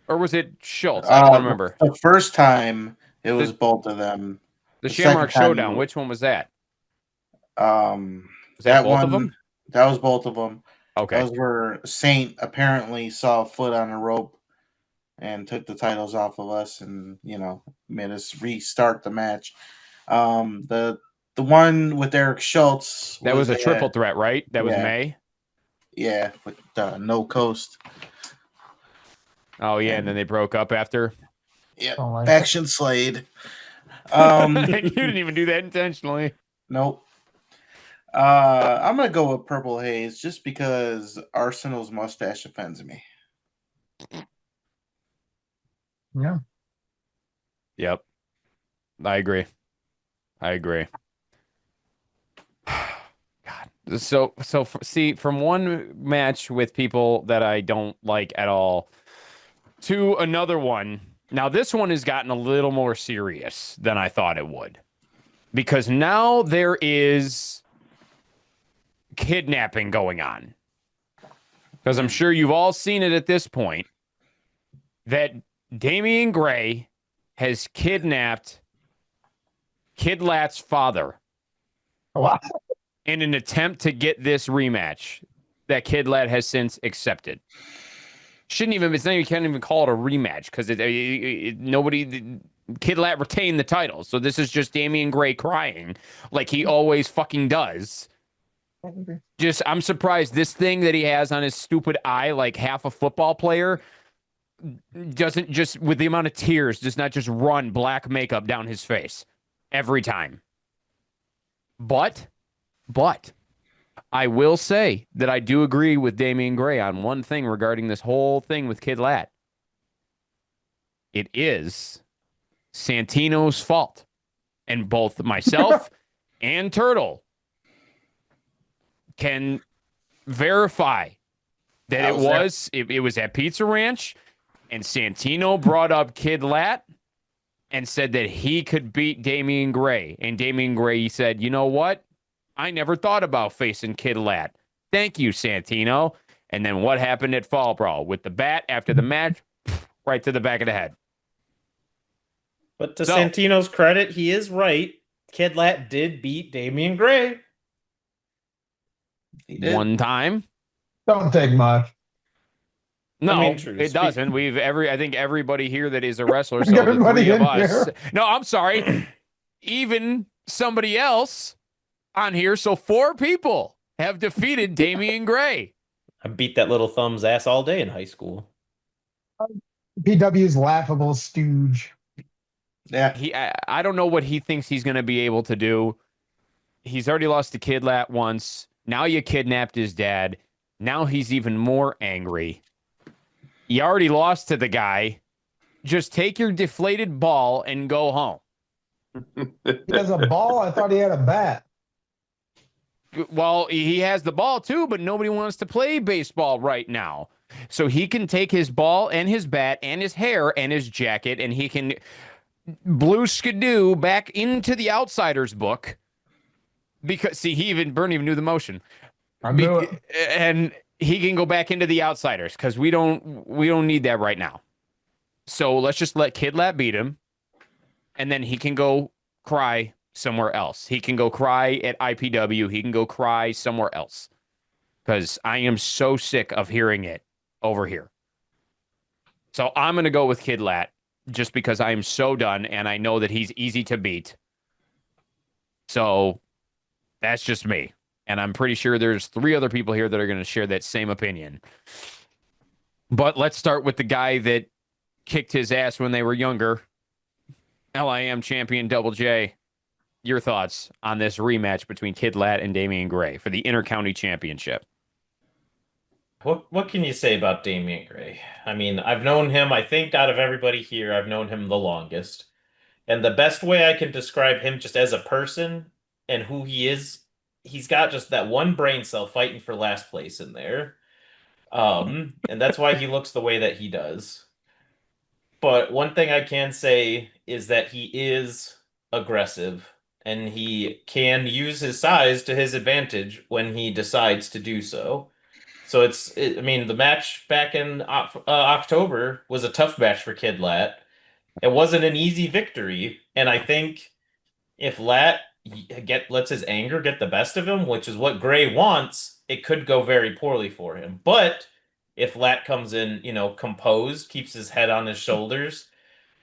Or was it Schultz? I don't remember. The first time it was both of them. The Shamrock Showdown. Which one was that? Was that both of them? That was both of them. Okay. That was where Saint apparently saw a foot on a rope and took the titles off of us, and made us restart the match. The one with Eric Schultz. That was a triple threat, right? That was May. Yeah, with No Coast. Oh yeah, and then they broke up after. Yeah, Faction Slade. You didn't even do that intentionally. Nope. I'm gonna go with Purple Haze just because Arsenal's mustache offends me. Yeah. Yep. I agree. God. So see, from one match with people that I don't like at all to another one. Now this one has gotten a little more serious than I thought it would. Because now there is kidnapping going on. Because I'm sure you've all seen it at this point that Damian Gray has kidnapped Kid Lat's father. Wow. In an attempt to get this rematch that Kid Lat has since accepted. You can't even call it a rematch because Kid Lat retained the title. So this is just Damian Gray crying like he always fucking does. I'm surprised this thing that he has on his stupid eye, like half a football player, doesn't just, with the amount of tears, does not just run black makeup down his face every time. But I will say that I do agree with Damian Gray on one thing regarding this whole thing with Kid Lat. It is Santino's fault. And both myself and Turtle can verify that it was at Pizza Ranch, and Santino brought up Kid Lat and said that he could beat Damian Gray. And Damian Gray said, you know what? I never thought about facing Kid Lat. Thank you, Santino. And then what happened at Fall Brawl with the bat after the match? Right to the back of the head. But to So- Santino's credit, he is right. Kid Lat did beat Damian Gray. He did. One time. Don't take much. No, I mean, true. it doesn't. I think everybody here that is a wrestler, I think so the everybody three of in us. here. No, I'm sorry. Even somebody else on here. So 4 people have defeated Damian Gray. I beat that little thumb's ass all day in high school. PW's laughable stooge. Yeah. I don't know what he thinks he's going to be able to do. He's already lost to Kid Lat once. Now you kidnapped his dad. Now he's even more angry. You already lost to the guy. Just take your deflated ball and go home. He has a ball. I thought he had a bat. Well, he has the ball too, but nobody wants to play baseball right now. So he can take his ball and his bat and his hair and his jacket, and he can blue skidoo back into the Outsiders book. Because see, Bernie even knew the motion. I knew it. And he can go back into the Outsiders because we don't need that right now. So let's just let Kid Lat beat him, and then he can go cry somewhere else. He can go cry at IPW. He can go cry somewhere else because I am so sick of hearing it over here. So I'm going to go with Kid Lat just because I am so done, and I know that he's easy to beat. So that's just me. And I'm pretty sure there's 3 other people here that are going to share that same opinion. But let's start with the guy that kicked his ass when they were younger. LIM champion Double J. Your thoughts on this rematch between Kid Lat and Damian Gray for the Intercounty Championship? What can you say about Damian Gray? I mean, I've known him, I think out of everybody here, I've known him the longest. And the best way I can describe him just as a person and who he is, he's got just that one brain cell fighting for last place in there. And that's why he looks the way that he does. But one thing I can say is that he is aggressive and he can use his size to his advantage when he decides to do so. So I mean, the match back in October was a tough match for Kid Lat. It wasn't an easy victory, and I think if Lat lets his anger get the best of him, which is what Gray wants, it could go very poorly for him. But if Lat comes in, composed, keeps his head on his shoulders,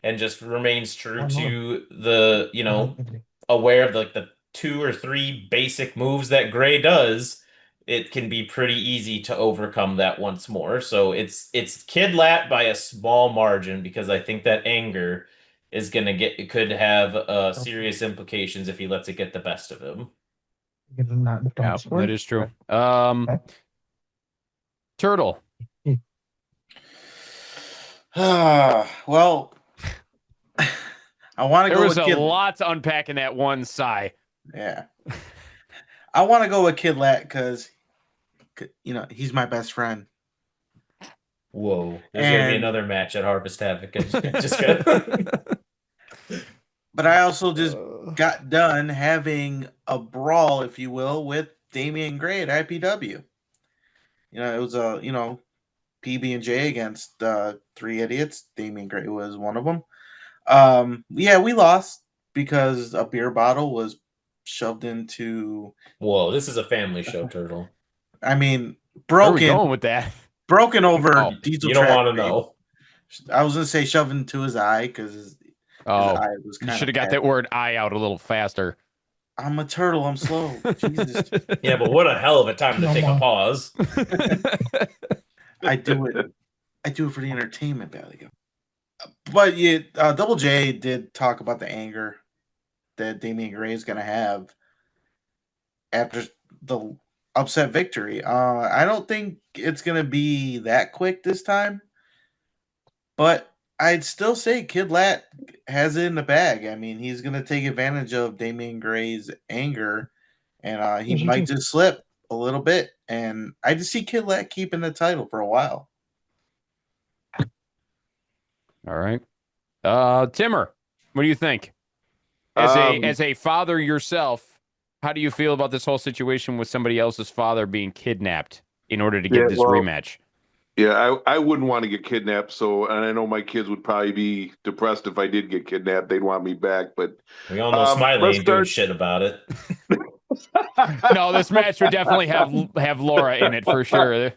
and just remains true to the, aware of the 2 or 3 basic moves that Gray does, it can be pretty easy to overcome that once more. So it's Kid Lat by a small margin because I think that anger is it could have serious implications if he lets it get the best of him. Yeah, that is true. Turtle. Well, I want to go There was with a Kid. lot to unpack in that one sigh. Yeah, I want to go with Kid Lat because he's my best friend. Whoa, there's gonna be another match at Harvest Havoc. But I also just got done having a brawl, if you will, with Damian Gray at IPW. It was a PB&J against 3 idiots. Damian Gray was one of them. Yeah, we lost because a beer bottle was shoved into. Whoa, this is a family show, Turtle. I mean, Where are we broken. going with that? Broken over diesel. You don't track want to tape. know. I was gonna say shoved into his eye because his eye was You kind should of have got that word "eye" out a little faster. I'm a turtle. I'm slow. Jesus. Yeah, but what a hell of a time to take a pause. I do it for the entertainment value. But yeah, Double J did talk about the anger that Damian Gray is going to have after the upset victory. I don't think it's going to be that quick this time, but I'd still say Kid Lat has it in the bag. I mean, he's going to take advantage of Damian Gray's anger, and he might just slip a little bit. And I just see Kid Lat keeping the title for a while. All right. Timmer, what do you think? As a father yourself, how do you feel about this whole situation with somebody else's father being kidnapped in order to Yeah, get this well, rematch? Yeah, I wouldn't want to get kidnapped. So, and I know my kids would probably be depressed if I did get kidnapped. They'd want me back. But We all know Smiley let's ain't doing start. shit about it. No, this match would definitely have Laura in it for sure.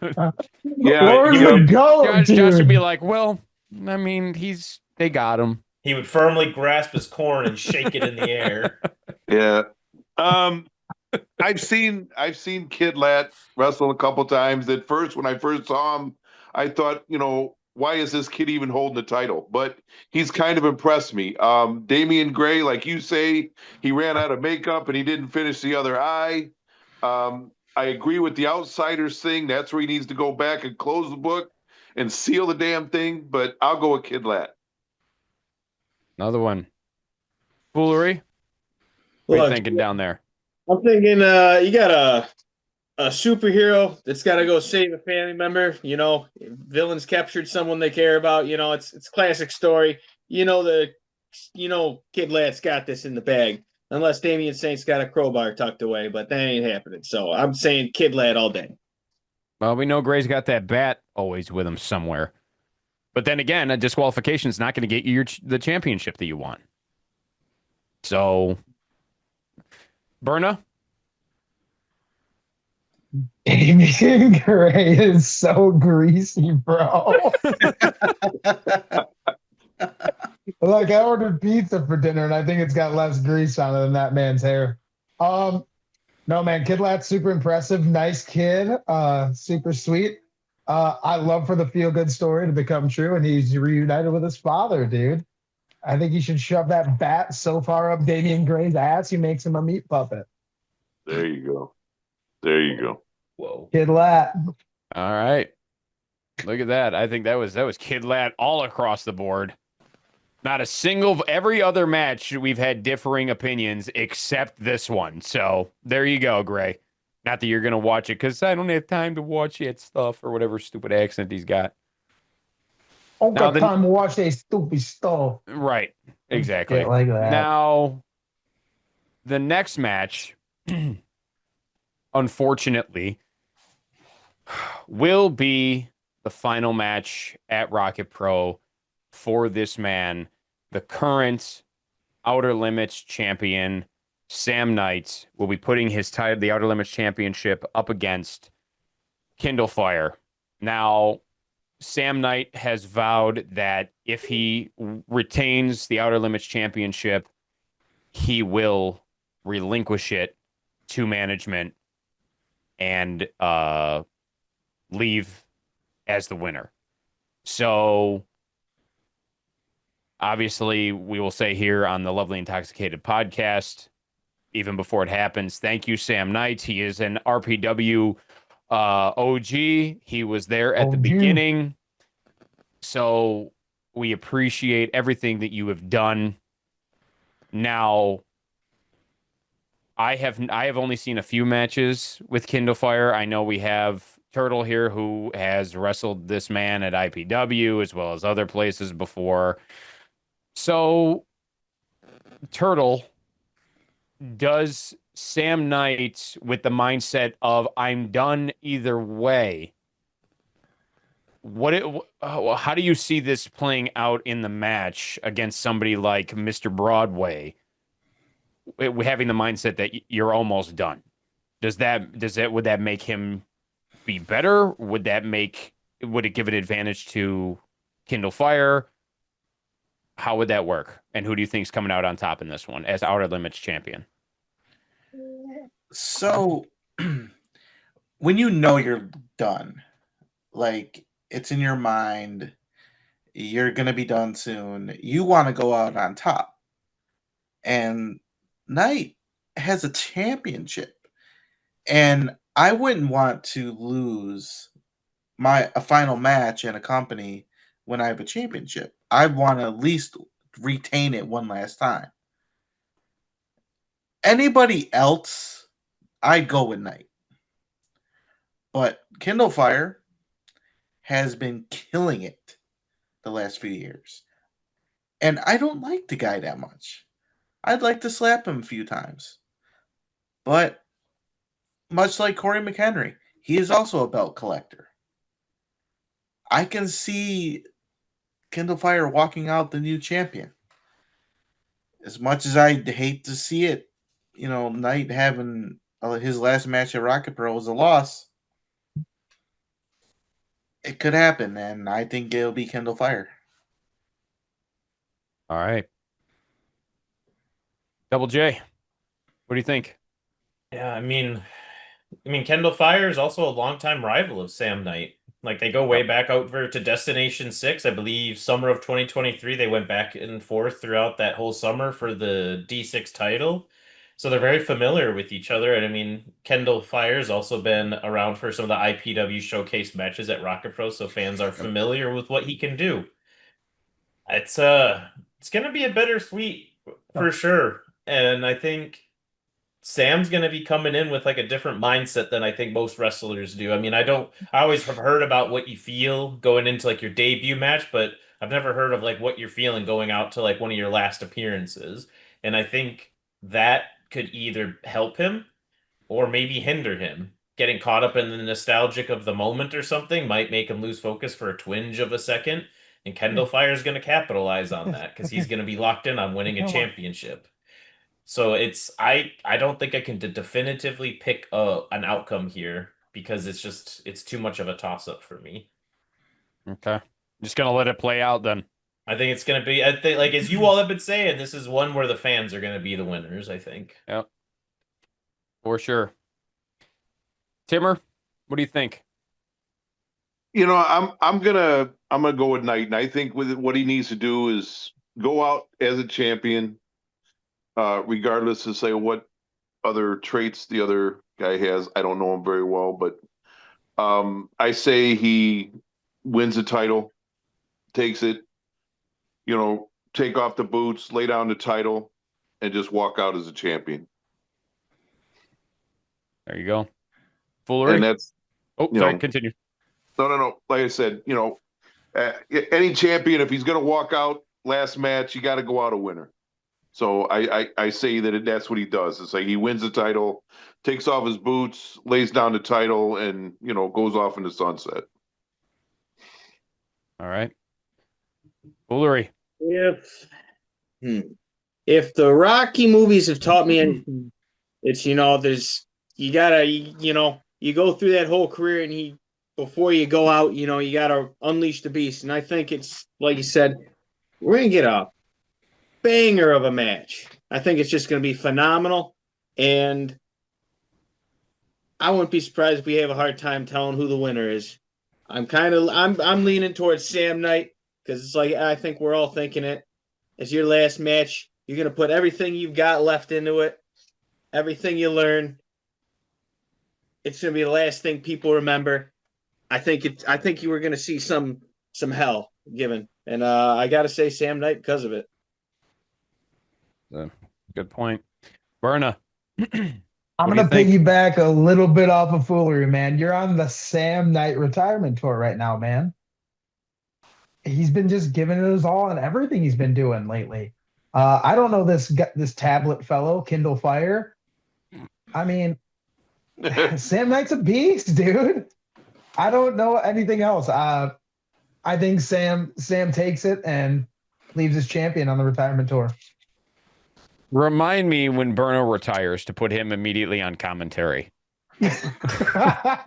Yeah, Laura's he the would- goat, Josh would be dude. like, well, I mean, they got him. He would firmly grasp his corn and shake it in the air. yeah. I've seen Kid Lat wrestle a couple times. At first, when I first saw him, I thought, why is this kid even holding the title? But he's kind of impressed me. Damian Gray, like you say, he ran out of makeup and he didn't finish the other eye. I agree with the Outsiders thing. That's where he needs to go back and close the book and seal the damn thing. But I'll go with Kid Lat. Another one. Foolery. What are you Look, thinking down there? I'm thinking you got a superhero that's got to go save a family member. Villains captured someone they care about. It's classic story. Kid Lat's got this in the bag. Unless Damian Saint's got a crowbar tucked away, but that ain't happening. So I'm saying Kid Lat all day. Well, we know Gray's got that bat always with him somewhere. But then again, a disqualification is not going to get you the championship that you want. So, Berna? Damian Gray is so greasy, bro. Like, I ordered pizza for dinner, and I think it's got less grease on it than that man's hair. No, man, Kid Lat's super impressive. Nice kid. Super sweet. I love for the feel-good story to become true, and he's reunited with his father, dude. I think he should shove that bat so far up Damian Gray's ass, he makes him a meat puppet. There you go. There you go. Whoa. Kid Lat. All right. Look at that. I think that was Kid Lat all across the board. Not a single, every other match we've had differing opinions except this one. So there you go, Gray. Not that you're going to watch it because I don't have time to watch that stuff or whatever stupid accent he's got. Don't Now got time to watch that stupid stuff. Right. Exactly. Shit like that. Now, the next match, unfortunately, will be the final match at Rocket Pro for this man, the current Outer Limits champion, Sam Knight, will be putting his title, the Outer Limits Championship, up against Kindle Fire. Now, Sam Knight has vowed that if he retains the Outer Limits Championship, he will relinquish it to management and leave as the winner. So, obviously, we will say here on the Lovely Intoxicated podcast, even before it happens, thank you, Sam Knight. He is an RPW OG. He was there at the OG. beginning. So we appreciate everything that you have done. Now, I have only seen a few matches with Kindle Fire. I know we have Turtle here who has wrestled this man at IPW as well as other places before. So, Turtle, does Sam Knight with the mindset of I'm done either way? How do you see this playing out in the match against somebody like Mr. Broadway, having the mindset that you're almost done? Would that make him be better? Would it give an advantage to Kindle Fire? How would that work? And who do you think is coming out on top in this one as Outer Limits champion? So, when you know you're done, like it's in your mind, you're going to be done soon, you want to go out on top. And Knight has a championship. And I wouldn't want to lose a final match in a company when I have a championship. I want to at least retain it one last time. Anybody else, I'd go with Knight. But Kindle Fire has been killing it the last few years. And I don't like the guy that much. I'd like to slap him a few times. But much like Corey McHenry, he is also a belt collector. I can see Kindle Fire walking out the new champion. As much as I hate to see it, Knight having his last match at Rocket Pro was a loss. It could happen, and I think it'll be Kindle Fire. All right. Double J, what do you think? Yeah, I mean, Kendall Fire is also a longtime rival of Sam Knight. Like they go way back over to Destination 6. I believe summer of 2023, they went back and forth throughout that whole summer for the D6 title. So they're very familiar with each other. And I mean, Kendall Fire's also been around for some of the IPW showcase matches at Rocket Pro, so fans are familiar with what he can do. It's gonna be a bittersweet for sure. And I think Sam's going to be coming in with like a different mindset than I think most wrestlers do. I mean, I always have heard about what you feel going into like your debut match, but I've never heard of like what you're feeling going out to like one of your last appearances. And I think that could either help him or maybe hinder him. Getting caught up in the nostalgic of the moment or something might make him lose focus for a twinge of a second. And Kendall Fire is going to capitalize on that because he's going to be locked in on winning a championship. So I don't think I can definitively pick an outcome here because it's too much of a toss up for me. Okay. Just gonna let it play out then. I think it's gonna be, I think, like as you all have been saying, this is one where the fans are gonna be the winners, I think. Yep. For sure. Timmer, what do you think? I'm gonna go with Knight, and I think with what he needs to do is go out as a champion, regardless of say what other traits the other guy has. I don't know him very well, but I say he wins the title, takes it, take off the boots, lay down the title, and just walk out as a champion. There you go. Foolery. And that's sorry, continue. No. Like I said, any champion, if he's going to walk out last match, you got to go out a winner. So I say that's what he does. It's like he wins the title, takes off his boots, lays down the title, and goes off in the sunset. All right. Foolery. If the Rocky movies have taught me anything, it's there's you gotta you go through that whole career and before you go out, you gotta unleash the beast. And I think it's like you said, we're gonna get a banger of a match. I think it's just gonna be phenomenal, and I wouldn't be surprised if we have a hard time telling who the winner is. I'm leaning towards Sam Knight because it's like I think we're all thinking it. It's your last match. You're gonna put everything you've got left into it, everything you learn. It's gonna be the last thing people remember. I think you were gonna see some hell given, and I gotta say Sam Knight because of it. Good point. Berna. I'm going to piggyback a little bit off of Foolery, man. You're on the Sam Knight retirement tour right now, man. He's been just giving it his all on everything he's been doing lately. I don't know this tablet fellow, Kindle Fire. I mean, Sam Knight's a beast, dude. I don't know anything else. I think Sam takes it and leaves his champion on the retirement tour. Remind me when Berna retires to put him immediately on commentary. I'll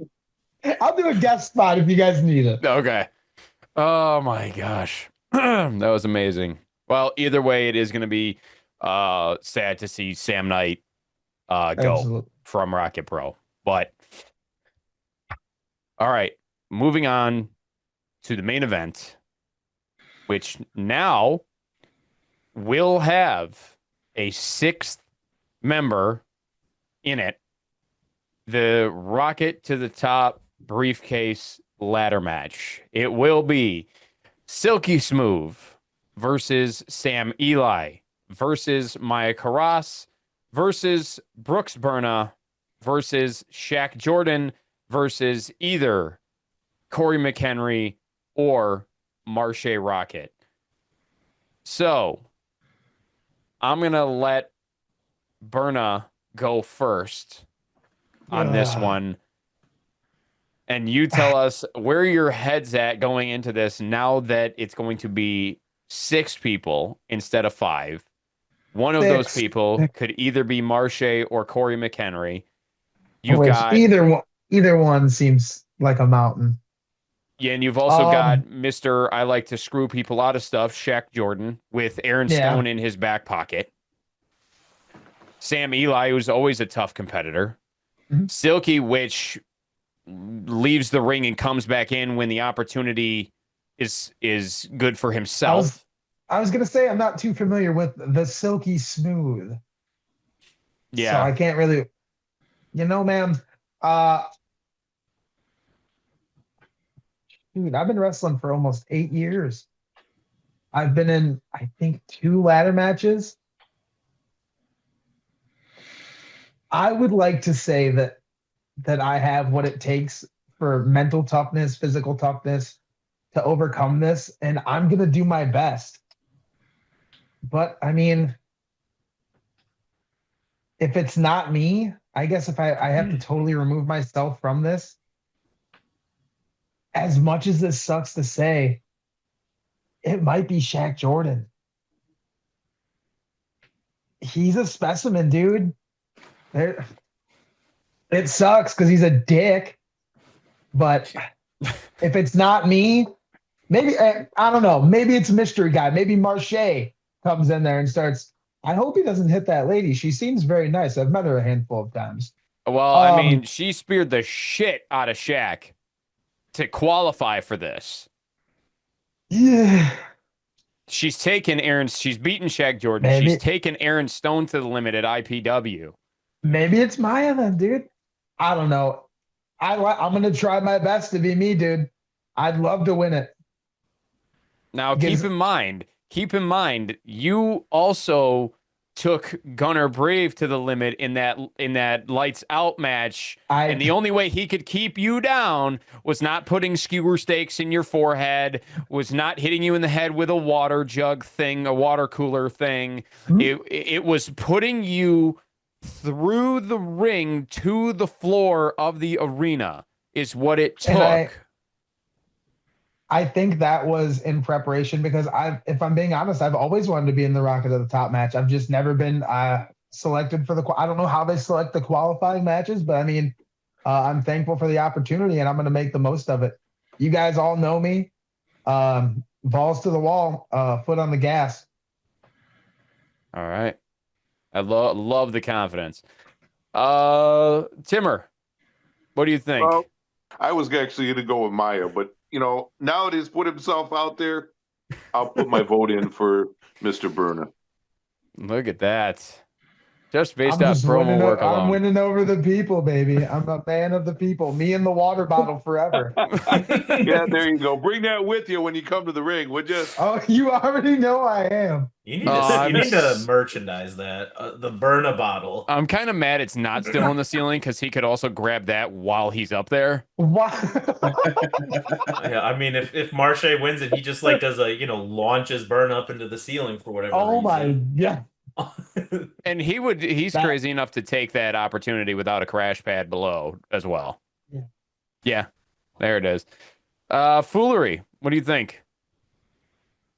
do a guest spot if you guys need it. Okay. Oh my gosh. That was amazing. Well, either way, it is going to be sad to see Sam Knight go Absolutely. from Rocket Pro. But all right, moving on to the main event, which now will have a sixth member in it. The Rocket to the Top briefcase ladder match. It will be Silky Smooth versus Sam Eli versus Maya Karas versus Brooks Berna versus Shaq Jordan versus either Corey McHenry or Marche Rocket. So I'm going to let Berna go first on this Ugh. one. And you tell us where your head's at going into this now that it's going to be 6 people instead of 5. One of those 6. people could either be Marche or Corey McHenry. You've Which got either one seems like a mountain. yeah, and you've also got Mr. I like to screw people out of stuff, Shaq Jordan, with Aaron Yeah. Stone in his back pocket. Sam Eli, who's always a tough competitor. Mhm. Silky, which leaves the ring and comes back in when the opportunity is good for himself. I was gonna say I'm not too familiar with the Silky Smooth. Yeah. So I can't really, man. Dude, I've been wrestling for almost 8 years. I've been in, I think, 2 ladder matches. I would like to say that I have what it takes for mental toughness, physical toughness to overcome this, and I'm gonna do my best. But I mean, if it's not me, I guess if I have to totally remove myself from this, as much as this sucks to say, it might be Shaq Jordan. He's a specimen, dude. It sucks because he's a dick. But if it's not me, maybe, I don't know. Maybe it's a mystery guy. Maybe Marche comes in there and starts. I hope he doesn't hit that lady. She seems very nice. I've met her a handful of times. Well, I mean, she speared the shit out of Shaq to qualify for this. Yeah. She's beaten Shaq Jordan. Maybe. She's taken Aaron Stone to the limit at IPW. Maybe it's Maya then, dude. I don't know. I'm going to try my best to be me, dude. I'd love to win it. Now, keep in mind, you also took Gunnar Brave to the limit in that lights out match, and the only way he could keep you down was not putting skewer stakes in your forehead, was not hitting you in the head with a water jug thing, a water cooler thing. Mm-hmm. It was putting you through the ring to the floor of the arena is what it took. I think that was in preparation because if I'm being honest, I've always wanted to be in the Rocket at the Top match. I've just never been selected for I don't know how they select the qualifying matches, but I mean, I'm thankful for the opportunity and I'm going to make the most of it. You guys all know me. Balls to the wall, foot on the gas. All right. I love the confidence. Timmer, what do you think? Well, I was actually going to go with Maya, but now that he's put himself out there, I'll put my vote in for Mr. Berna. Look at that. Just based off promo work alone. I'm winning over the people, baby. I'm a man of the people. Me and the water bottle forever. Yeah, there you go. Bring that with you when you come to the ring, would you? Oh, you already know I am. You need to merchandise that, the Berna bottle. I'm kind of mad it's not still on the ceiling because he could also grab that while he's up there. What? Yeah, I mean, if Marche wins it, he just does launches Berna up into the ceiling for whatever reason. Oh my god. And he's crazy enough to take that opportunity without a crash pad below as well. Yeah, there it is. Foolery, what do you think?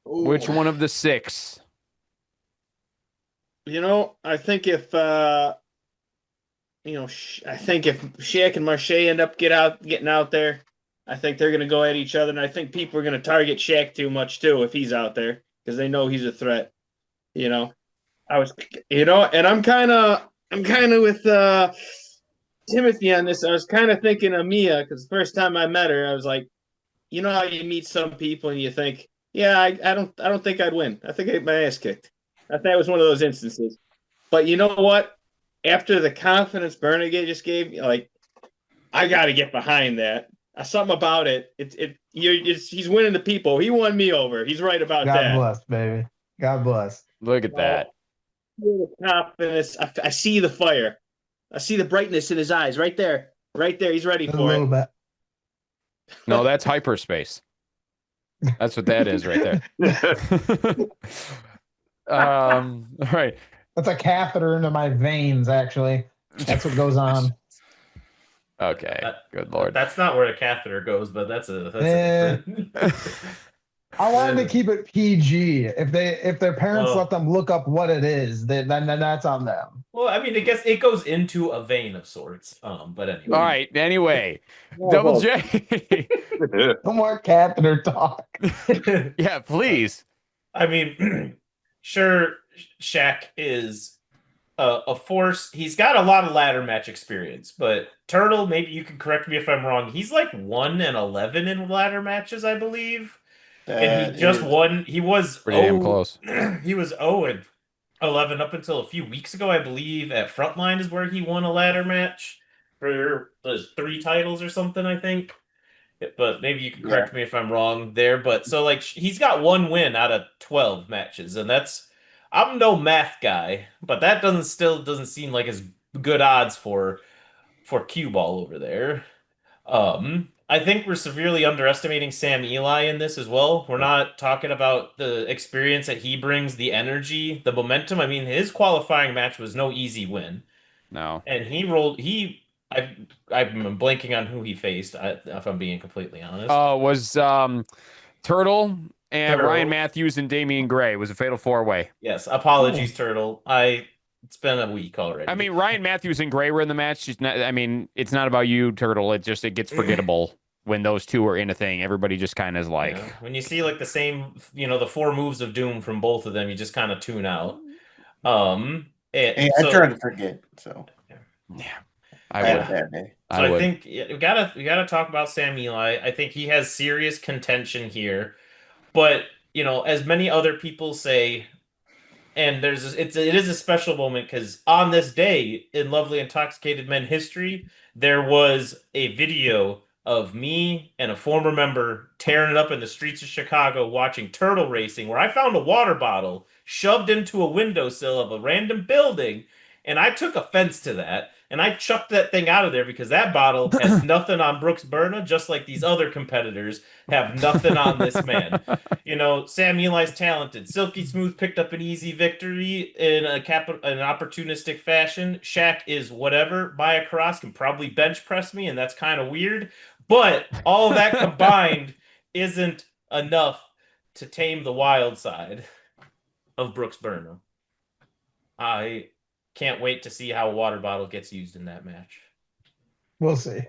Ooh. Which one of the 6? I think if I think if Shaq and Marche end up getting out there, I think they're going to go at each other, and I think people are going to target Shaq too much too if he's out there because they know he's a threat. And I'm kind of with Timothy on this. I was kind of thinking of Mia because the first time I met her, I was like, how you meet some people and you think, yeah, I don't think I'd win. I think I'd get my ass kicked. I think that was one of those instances. But you know what? After the confidence Berna just gave me, I got to get behind that. Something about it. He's winning the people. He won me over. He's right about that. God bless, baby. God bless. Look at that. Confidence. I see the fire. I see the brightness in his eyes. Right there. Right there. He's ready for it. A little bit. No, that's hyperspace. That's what that is right there. All right. That's a catheter into my veins, actually. That's what goes on. Okay. Good Lord. That's not where a catheter goes, but that's a Eh. different. I wanted to keep it PG. If their parents Oh. let them look up what it is, then that's on them. Well, I mean, I guess it goes into a vein of sorts. But anyway. All right. Anyway, Double J. No more catheter talk. Yeah, please. I mean, sure, Shaq is a force. He's got a lot of ladder match experience, but Turtle, maybe you can correct me if I'm wrong. He's like 1-11 in ladder matches, I believe. And he just won. He was Pretty damn close. He was 0-11 up until a few weeks ago, I believe. At Frontline is where he won a ladder match for 3 titles or something, I think. But maybe you can correct me if I'm wrong there. But so like he's got 1 win out of 12 matches, and I'm no math guy, but that doesn't seem like as good odds for cue ball over there. I think we're severely underestimating Sam Eli in this as well. We're not talking about the experience that he brings, the energy, the momentum. I mean, his qualifying match was no easy win. No. And I've been blanking on who he faced, if I'm being completely honest. Was Turtle and Turtle. Ryan Matthews and Damian Gray. It was a fatal 4-way. Yes, apologies, Turtle. It's been a week already. I mean, Ryan Matthews and Gray were in the match. It's not about you, Turtle. It gets forgettable when those two are in a thing. Everybody just kind of is like, when you see like the same, the 4 moves of doom from both of them, you just kind of tune out. I try to forget. So yeah, I had a bad day. So I think we gotta talk about Sam Eli. I think he has serious contention here, but as many other people say. And it is a special moment because on this day in Lovely Intoxicated Men history, there was a video of me and a former member tearing it up in the streets of Chicago watching turtle racing, where I found a water bottle shoved into a windowsill of a random building, and I took offense to that. And I chucked that thing out of there because that bottle has nothing on Brooks Berna, just like these other competitors have nothing on this man. Sam Eli's talented. Silky Smooth picked up an easy victory in an opportunistic fashion. Shaq is whatever. Maya Cross can probably bench press me, and that's kind of weird. But all of that combined isn't enough to tame the wild side of Brooks Berna. I can't wait to see how a water bottle gets used in that match. We'll see.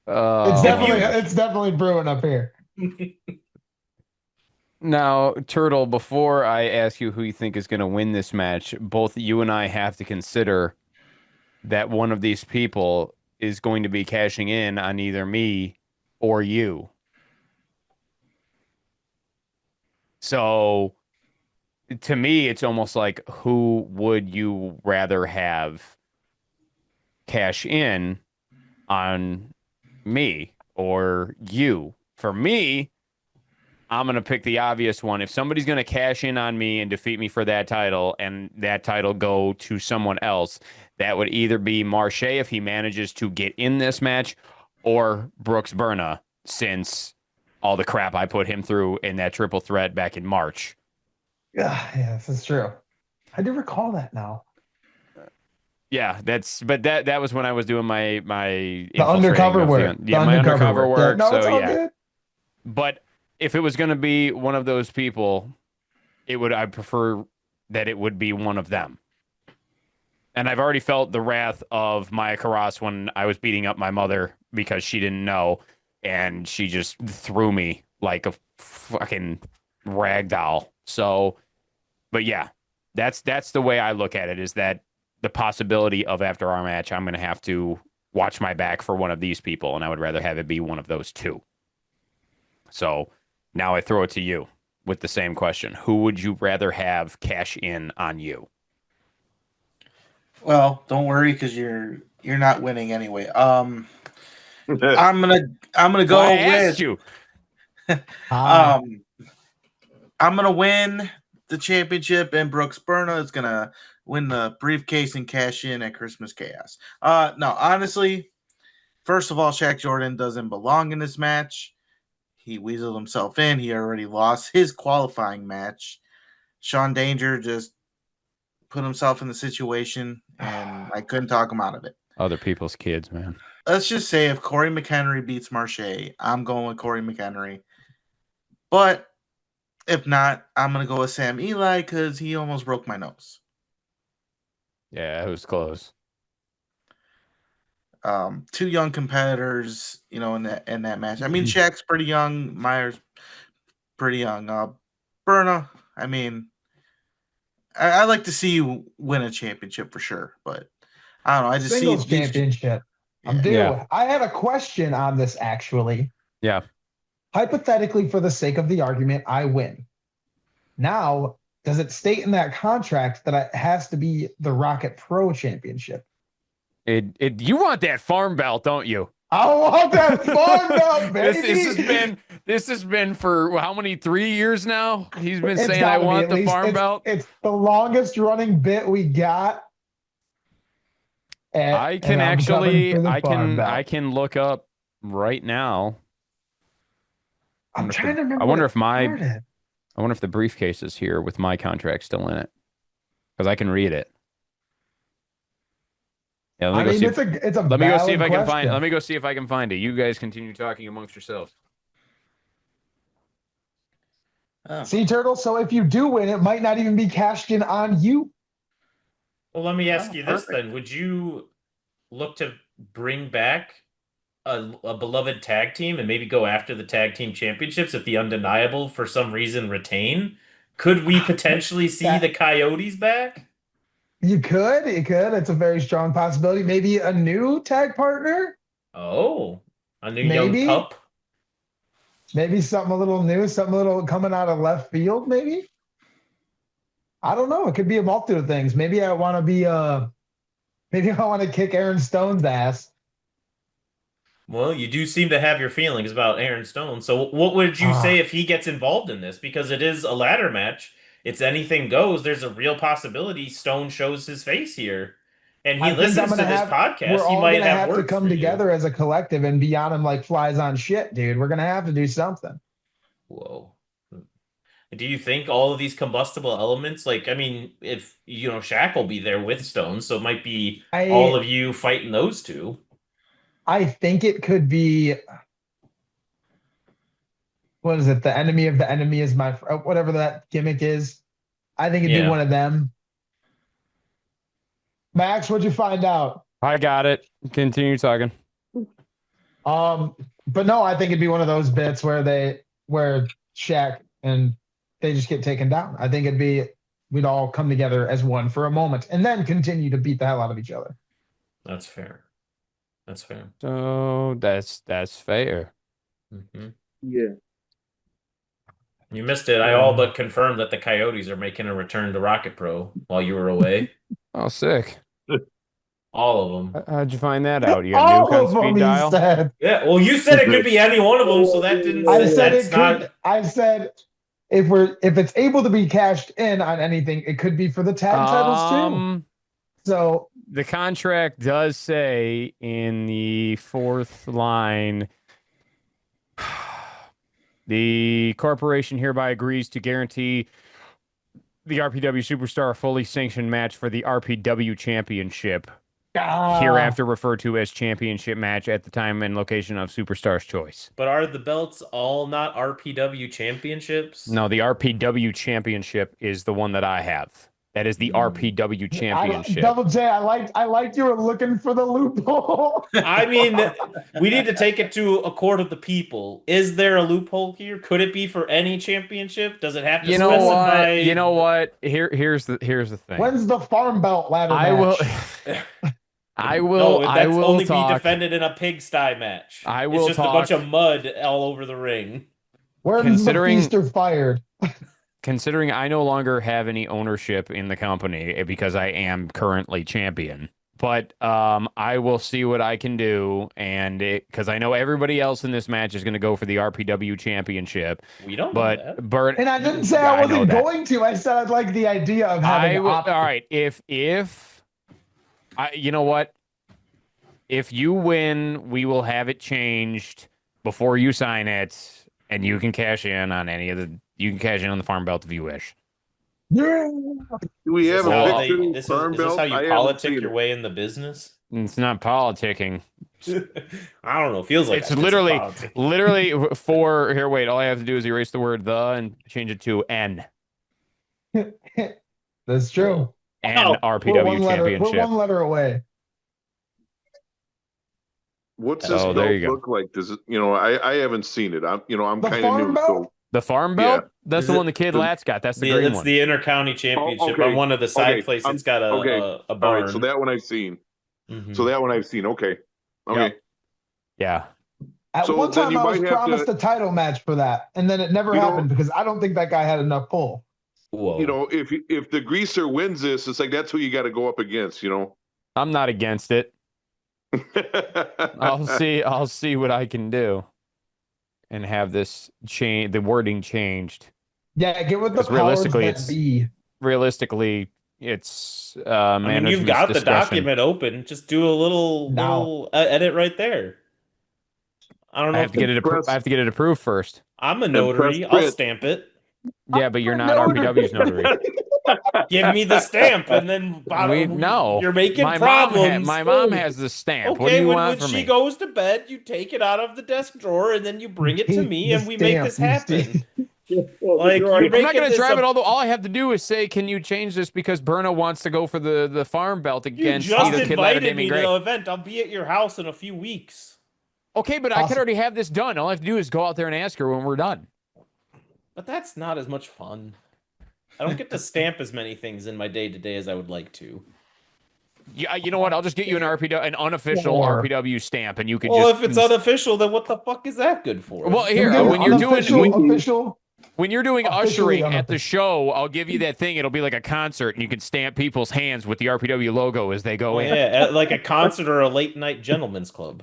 It's definitely brewing up here. Now, Turtle, before I ask you who you think is going to win this match, both you and I have to consider that one of these people is going to be cashing in on either me or you. So to me, it's almost like, who would you rather have cash in on, me or you? For me, I'm going to pick the obvious one. If somebody's going to cash in on me and defeat me for that title, and that title go to someone else, that would either be Marche if he manages to get in this match, or Brooks Berna, since all the crap I put him through in that triple threat back in March. Yeah, this is true. I do recall that now. Yeah, that was when I was doing my the undercover work. My undercover work. Yeah, no, so it's all yeah. good. But if it was going to be one of those people, I prefer that it would be one of them. And I've already felt the wrath of Maya Karas when I was beating up my mother because she didn't know, and she just threw me like a fucking rag doll. So, but yeah, that's the way I look at it, is that the possibility of after our match, I'm going to have to watch my back for one of these people, and I would rather have it be one of those two. So now I throw it to you with the same question. Who would you rather have cash in on you? Well, don't worry, because you're not winning anyway. I'm gonna go I with asked you. I'm gonna win the championship, and Brooks Berna is gonna win the briefcase and cash in at Christmas Chaos. No, honestly, first of all, Shaq Jordan doesn't belong in this match. He weaseled himself in. He already lost his qualifying match. Sean Danger just put himself in the situation, and I couldn't talk him out of it. Other people's kids, man. Let's just say if Corey McHenry beats Marche, I'm going with Corey McHenry. But if not, I'm going to go with Sam Eli because he almost broke my nose. Yeah, it was close. Two young competitors, in that match. I mean, Shaq's pretty young. Myers pretty young. Berna, I mean, I like to see you win a championship for sure, but I don't know. I just Singles see championship. I'm due. Yeah. I had a question on this actually. Yeah. Hypothetically, for the sake of the argument, I win. Now, does it state in that contract that it has to be the Rocket Pro Championship? You want that farm belt, don't you? I want that farm belt, baby. This has been for how many 3 years now? He's been It's saying I gotta be want at the least- farm belt. It's the longest running bit we got. I can look up right now. I'm trying to remember. I wonder if started. I wonder if the briefcase is here with my contract still in it, because I can read it. Yeah, let me go see if I can find. Let me go see if I can find it. You guys continue talking amongst yourselves. See, Turtle. So if you do win, it might not even be cashed in on you. Well, let me ask you this then. Would you look to bring back a beloved tag team and maybe go after the tag team championships if the Undeniable, for some reason, retain? Could we potentially see the Coyotes back? You could. It's a very strong possibility. Maybe a new tag partner. Oh, a new young pup? Maybe something a little new, something a little coming out of left field, maybe? I don't know. It could be a multitude of things. Maybe I want to be maybe I want to kick Aaron Stone's ass. Well, you do seem to have your feelings about Aaron Stone. So what would you say if he gets involved in this? Because it is a ladder match. It's anything goes. There's a real possibility Stone shows his face here. And he listens to this podcast. He might have to come together as a collective and be on him like flies on shit, dude. We're going to have to do something. Whoa. Do you think all of these combustible elements, like, I mean, if, Shaq will be there with Stone, so it might be all of you fighting those two. I think it could be, what is it? The enemy of the enemy is my, whatever that gimmick is. I think it'd be one of them. Max, what'd you find out? I got it. Continue talking. But no, I think it'd be one of those bits where Shaq and they just get taken down. I think we'd all come together as one for a moment and then continue to beat the hell out of each other. That's fair. So that's fair. Mm-hmm. Yeah. You missed it. I all but confirmed that the Coyotes are making a return to Rocket Pro while you were away. Oh, sick. All of them. How'd you find that out? You got Nuke on speed dial? Yeah, well, you said it could be any one of them, so that didn't. I said if it's able to be cashed in on anything, it could be for the tag titles too. So the contract does say in the fourth line, the corporation hereby agrees to guarantee the RPW Superstar a fully sanctioned match for the RPW Championship, hereafter referred to as Championship match at the time and location of Superstar's choice. But are the belts all not RPW Championships? No, the RPW Championship is the one that I have. That is the RPW Championship. Double J, I liked you were looking for the loophole. I mean, we need to take it to a court of the people. Is there a loophole here? Could it be for any championship? Does it have to specify? You know what? Here's the thing. When's the farm belt ladder match? I will. No, I will only talk. be defended in a pigsty match. I will. It's just a bunch of mud all over the ring. Where's the feaster fired? Considering I no longer have any ownership in the company because I am currently champion, but I will see what I can do, and because I know everybody else in this match is going to go for the RPW Championship. We don't know that. And I didn't say I wasn't going to. I said I'd like the idea of having. All right, if you know what, if you win, we will have it changed before you sign it, and you can cash in on any of the. You can cash in on the farm belt if you wish. Yeah. Do we have a How picture? they- this Farm is this belt? how I you haven't politic seen your it. way in the business? It's not politicking. I don't know. Feels like It's I did some literally, politic. literally for here. Wait, all I have to do is erase the word the and change it to N. That's true. N Oh, We're RPW one letter. We're Championship. one letter away. What's this Oh, there belt you go. look like? Does it? I haven't seen it. I'm The kind of farm new. belt? So The farm belt? That's Is the it one the kid the- Lat's got. That's the green It's one. the Intercounty Championship. okay. On one of the side Okay. places, I'm- it's got okay. a all barn. right, so that one I've seen. Mhm. So that one I've seen. Okay. Okay. Yeah. At So one then time, you I was might have promised to- a title match for that, and then it never You know- happened because I don't think that guy had enough pull. Whoa. If the greaser wins this, it's like that's who you got to go up against. I'm not against it. I'll see what I can do. And have this change, the wording changed. Yeah, get with the 'Cause realistically, powers that be. Realistically, it's I mean, you've management's got the discretion. document open. Just do a little edit right there. I don't know. I have to get it. press- I have to get it approved first. I'm a notary. press I'll print. stamp it. Yeah, but you're not Notary. RPW's notary. Give me the stamp, and then No, you're making my problems. my mom has the stamp. What do Okay, you when want from she me? goes to bed, you take it out of the desk drawer, and then you bring it to Take me, the and we make stamp, this you happen. Well, Like, you're you're already- I'm not making going to this drive a- it all I have to do is say, can you change this because Berna wants to go for the farm belt You against just either Kid Lad or invited Damien me to Gray. the event. I'll be at your house in a few weeks. Okay, but I could Awesome. already have this done. All I have to do is go out there and ask her when we're done. But that's not as much fun. I don't get to stamp as many things in my day-to-day as I would like to. Yeah, you know what? I'll just get you an unofficial Sure. RPW stamp, and you could Well, just. if it's unofficial, then what the fuck is that good for? Well, You here get when an you're doing unofficial, when you're doing officially ushering at the unofficial. show, I'll give you that thing. It'll be like a concert, and you can stamp people's hands with the RPW logo as they go Oh, in. yeah, at like a concert or a late-night gentleman's club.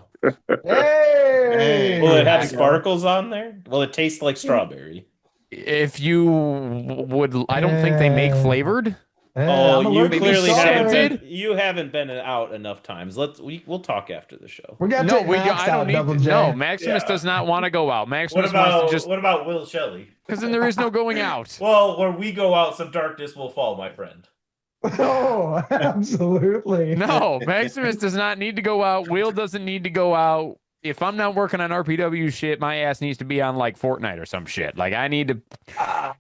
Hey! Will it have There you go. sparkles on there? Will it taste like strawberry? If you would, I don't think they make flavored. Oh, I'm you allergic to clearly haven't salted. been. You haven't been out enough times. We'll talk after the show. We got to No, take we. Max I don't out, need. Double To, J. no, Maximus Yeah. does not want to go out. What Maximus wants about to just what about Will Shelley? because then there is no going out. Well, where we go out, some darkness will fall, my friend. Oh, absolutely. No, Maximus does not need to go out. Will doesn't need to go out. If I'm not working on RPW shit, my ass needs to be on like Fortnite or some shit. Like I need to.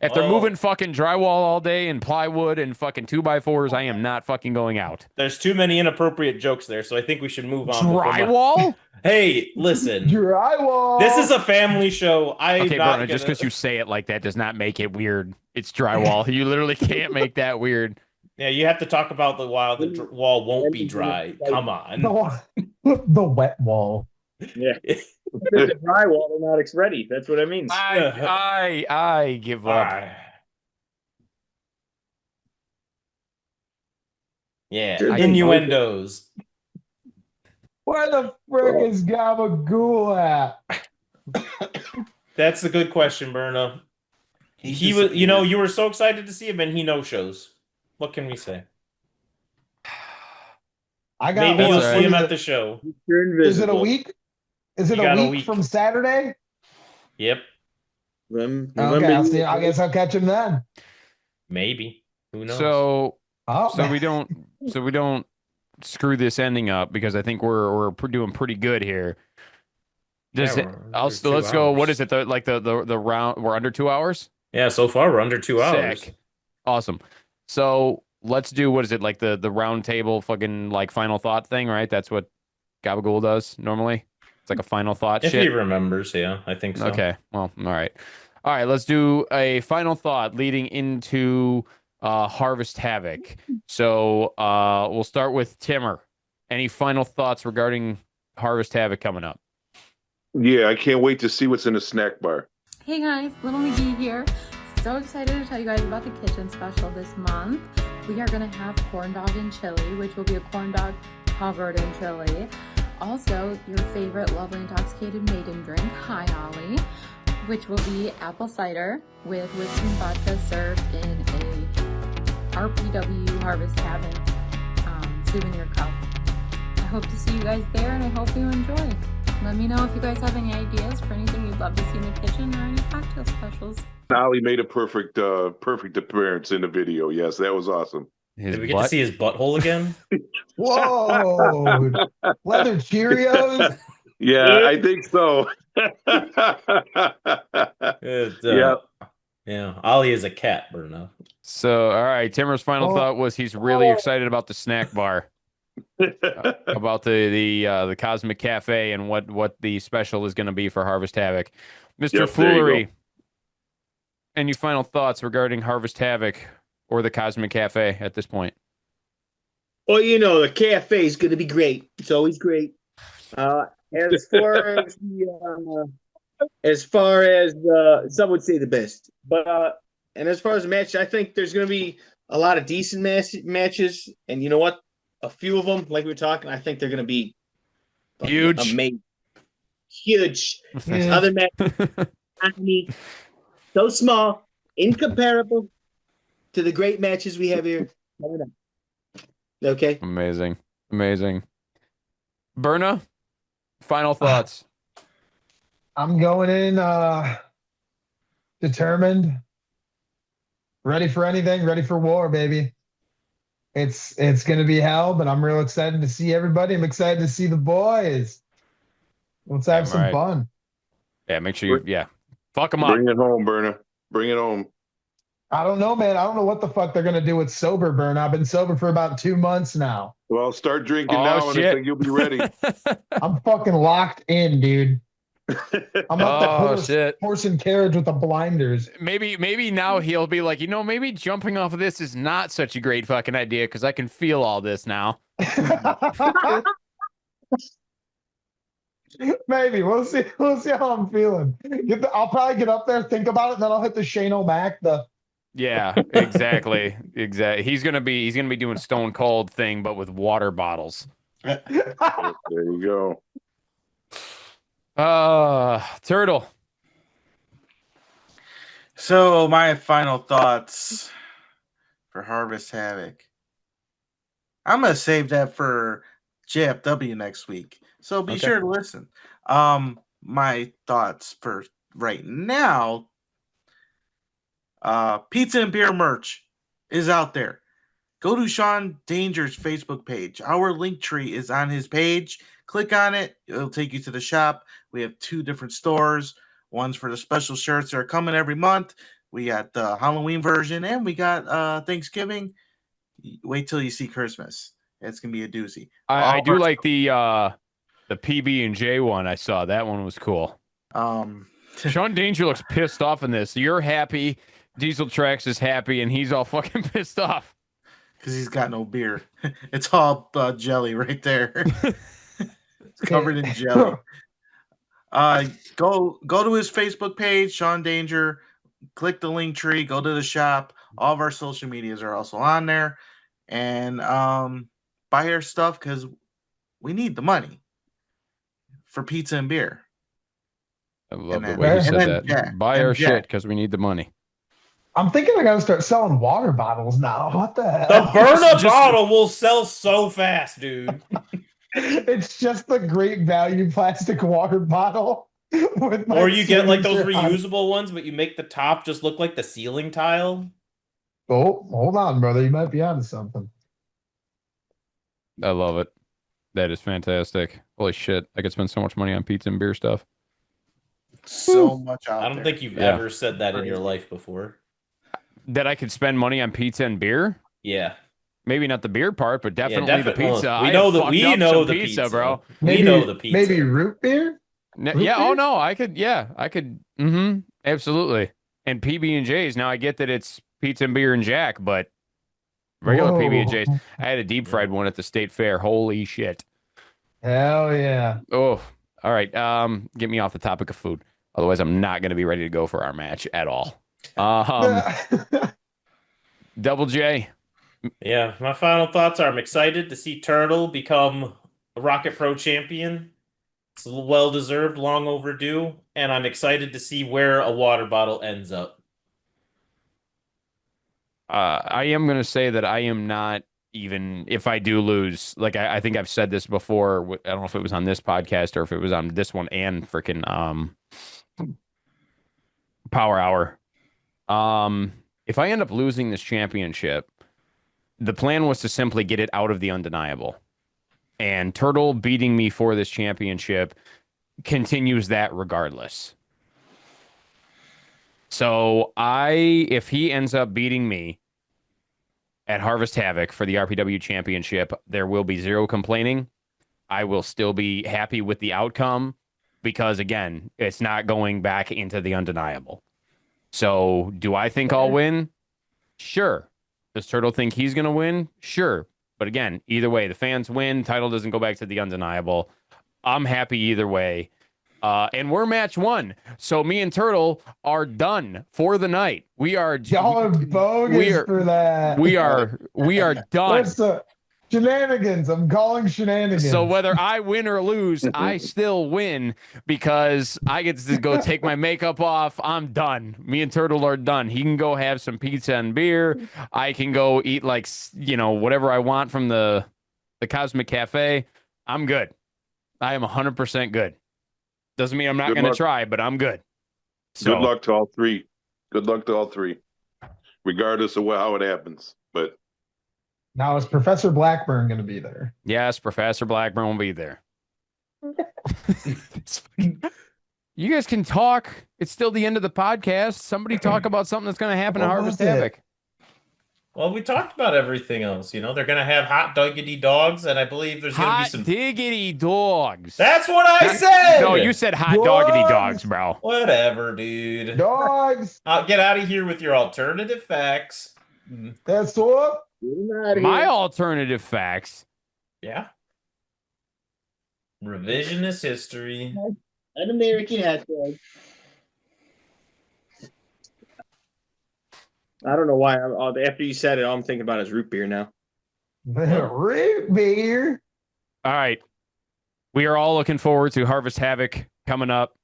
If they're well- moving fucking drywall all day and plywood and fucking 2x4s, I am not fucking going out. There's too many inappropriate jokes there, so I think we should move on. before my- Drywall? Hey, listen. Drywall. This is a family show. I'm Okay, not Berna, just gonna- because you say it like that does not make it weird. It's drywall. You literally can't make that weird. Yeah, you have to talk about the wall. The wall won't be dry. Come on. the wet wall. Yeah. If it's a drywall, they're not ready. That's what I mean. I give up. Yeah, I think- innuendos. Where the frick is Gabagool at? That's a good question, Berna. He was, you were so excited to see him, and he no shows. What can we say? I got. Maybe one. you'll That's see him right. at the show. You're Is it a invisible. week? Is it You got a a week, week. from Saturday? Yep, Okay, I'll see. I guess I'll catch him then. maybe. Who knows? So Oh, so we don't screw this ending up because I think we're doing pretty good here. Does Yeah, it, we're I'll, under 2 let's go. What hours. is it? The round? We're under 2 hours. Yeah, so far we're under 2 hours. Sick. Awesome. So let's do what is it like the round table fucking like final thought thing, right? That's what Gabagool does normally. It's like a final thought If shit. he remembers, yeah, I think so. Okay. Well, all right. All right. Let's do a final thought leading into Harvest Havoc. So we'll start with Timmer. Any final thoughts regarding Harvest Havoc coming up? Yeah, I can't wait to see what's in the snack bar. Hey guys, Little McGee here. So excited to tell you guys about the kitchen special this month. We are going to have corn dog and chili, which will be a corn dog covered in chili. Also, your favorite Lovely Intoxicated maiden drink, Hi Ollie, which will be apple cider with whiskey and vodka served in a RPW Harvest Havoc souvenir cup. I hope to see you guys there, and I hope you enjoy. Let me know if you guys have any ideas for anything you'd love to see in the kitchen or any cocktail specials. Ollie made a perfect appearance in the video. Yes, that was awesome. His Did we get butt? to see his butthole again? Whoa, leather Cheerios. Yeah, I think so. Yeah. Yeah. Ollie is a cat, Berna. So, all right. Timmer's final Oh. thought was he's really excited about the snack bar, about the Cosmic Cafe, and what the special is going to be for Harvest Havoc. Mr. Yep, there you Foolery, any final thoughts regarding Harvest Havoc or the Cosmic Cafe at this point? Well, the cafe is going to be great. It's always great. As far as some would say the best, but and as far as the match, I think there's going to be a lot of decent matches, and you know what? A few of them, like we were talking, I think they're going to be Huge. amazing, huge. Yeah. Other matches, tiny, so small, incomparable to the great matches we have here. Okay. Amazing. Berna, final thoughts. I'm going in determined, ready for anything, ready for war, baby. It's going to be hell, but I'm real excited to see everybody. I'm excited to see the boys. Let's have Damn some right. fun. Yeah, make sure fuck them up. Bring it home, Berna. Bring it home. I don't know, man. I don't know what the fuck they're going to do with sober burn. I've been sober for about 2 months now. Well, start drinking Oh, now, and shit. I think you'll be ready. I'm fucking locked in, dude. I'm up the shit. horse and carriage with the blinders. Maybe now he'll be like, maybe jumping off of this is not such a great fucking idea because I can feel all this now. Maybe we'll see how I'm feeling. I'll probably get up there, think about it, and then I'll hit the Shane O'Mac. Yeah, exactly. He's gonna be doing Stone Cold thing, but with water bottles. There you go. Turtle. So my final thoughts for Harvest Havoc. I'm gonna save that for JFW next week. So be sure to listen. My thoughts for right now. Pizza and beer merch is out there. Go to Sean Danger's Facebook page. Our link tree is on his page. Click on it. It'll take you to the shop. We have 2 different stores. One's for the special shirts that are coming every month. We got the Halloween version, and we got Thanksgiving. Wait till you see Christmas. It's gonna be a doozy. I do like the PB&J one. I saw that one was cool. Sean Danger looks pissed off in this. You're happy. Diesel Trax is happy, and he's all fucking pissed off because he's got no beer. It's all jelly right there. It's covered in jelly. Go to his Facebook page, Sean Danger. Click the link tree. Go to the shop. All of our social medias are also on there, and buy our stuff because we need the money for pizza and beer. I love the way you said that. Buy our shit because we need the money. I'm thinking I gotta start selling water bottles now. What the hell? The Berna bottle will sell so fast, dude. It's just the great value plastic water bottle. Or you get like those reusable ones, but you make the top just look like the ceiling tile. Oh, hold on, brother. You might be onto something. I love it. That is fantastic. Holy shit. I could spend so much money on pizza and beer stuff. So much out there. I don't think you've ever said that in your life before. That I could spend money on pizza and beer? Yeah. Maybe not the beer part, but definitely the pizza. We know the pizza, bro. Maybe, we know the pizza. Maybe root beer? Yeah. Oh no, I could. Mm-hmm. Absolutely. And PB&Js. Now I get that it's pizza and beer and Jack, but regular PB&Js. I had a deep fried one at the state fair. Holy shit. Hell yeah. Oh, all right. Get me off the topic of food. Otherwise, I'm not going to be ready to go for our match at all. Double J. Yeah, my final thoughts are I'm excited to see Turtle become a Rocket Pro champion. It's well deserved, long overdue, and I'm excited to see where a water bottle ends up. I am going to say that I am not even, if I do lose, like I think I've said this before. I don't know if it was on this podcast or if it was on this one and freaking Power Hour. If I end up losing this championship, the plan was to simply get it out of the undeniable. And Turtle beating me for this championship continues that regardless. So if he ends up beating me at Harvest Havoc for the RPW Championship, there will be zero complaining. I will still be happy with the outcome because, again, it's not going back into the undeniable. So do I think I'll win? Sure. Does Turtle think he's going to win? Sure. But again, either way, the fans win. Title doesn't go back to the undeniable. I'm happy either way. And we're match 1. So me and Turtle are done for the night. We are Y'all are bogus for that. We are done. What's the shenanigans? I'm calling shenanigans. So whether I win or lose, I still win because I get to go take my makeup off. I'm done. Me and Turtle are done. He can go have some pizza and beer. I can go eat whatever I want from the Cosmic Cafe. I'm good. I am 100% good. Doesn't mean I'm not going to try, but I'm good. So, good luck to all three. Good luck to all three, regardless of how it happens. But now is Professor Blackburn going to be there? Yes, Professor Blackburn will be there. You guys can talk. It's still the end of the podcast. Somebody talk about something that's going to happen at Harvest Havoc. Well, we talked about everything else. They're going to have hot diggity dogs, and I believe there's going to be some diggity dogs. That's what I said. No, you said hot doggity dogs, bro. Whatever, dude. Dogs. Get out of here with your alternative facts. That's what. My alternative facts. Yeah. Revisionist history. An American hot dog. I don't know why. After you said it, all I'm thinking about is root beer now. Root beer. All right. We are all looking forward to Harvest Havoc coming up.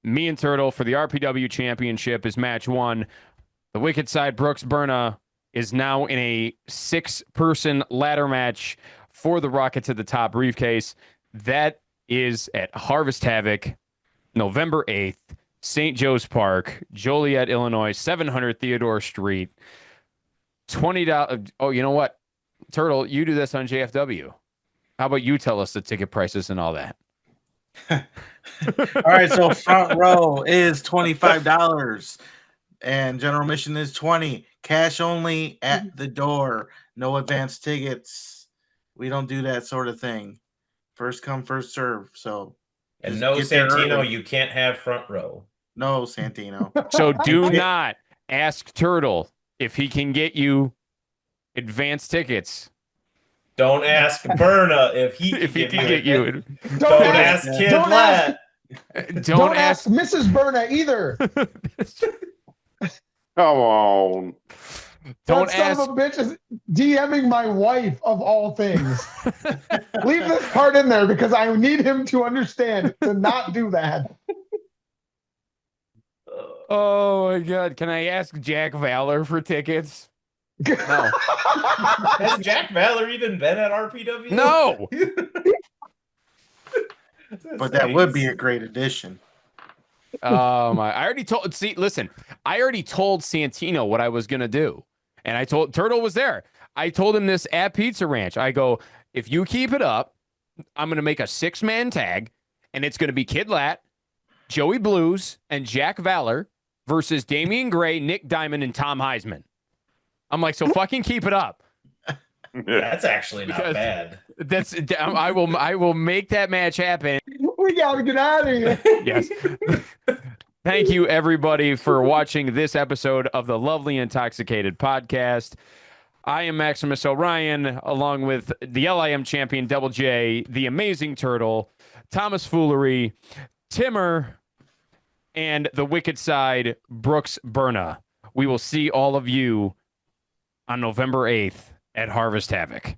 Me and Turtle for the RPW Championship is match 1. The Wicked Side Brooks Berna is now in a 6-person ladder match for the Rocket to the Top briefcase. That is at Harvest Havoc, November 8th. St. Joe's Park, Joliet, Illinois, 700 Theodore Street. $20. Oh, you know what? Turtle, you do this on JFW. How about you tell us the ticket prices and all that? All right, so front row is $25 and general admission is $20. Cash only at the door. No advance tickets. We don't do that sort of thing. First come, first serve. So and no Santino, you can't have front row. No, Santino. So do not ask Turtle if he can get you advance tickets. Don't ask Berna if he can get you. Don't ask Kid Lat. Don't ask Mrs. Berna either. come on. Don't that ask. Son of a bitch is DMing my wife of all things. Leave this part in there because I need him to understand to not do that. Oh my God! Can I ask Jack Valor for tickets? No. Has Jack Valor even been at RPW? No. But that would be a great addition. I already told. See, listen. I already told Santino what I was gonna do, and I told Turtle was there. I told him this at Pizza Ranch. I go, if you keep it up, I'm gonna make a 6-man tag, and it's gonna be Kid Lat, Joey Blues, and Jack Valor versus Damian Gray, Nick Diamond, and Tom Heisman. I'm like, so fucking keep it up. That's actually not bad. That's I will make that match happen. We gotta get out of here. Yes. Thank you everybody for watching this episode of the Lovely Intoxicated Podcast. I am Maximus Orion, along with the LIM champion Double J, the amazing Turtle, Thomas Foolery, Timmer, and the Wicked Side, Brooks Berna. We will see all of you on November 8th at Harvest Havoc.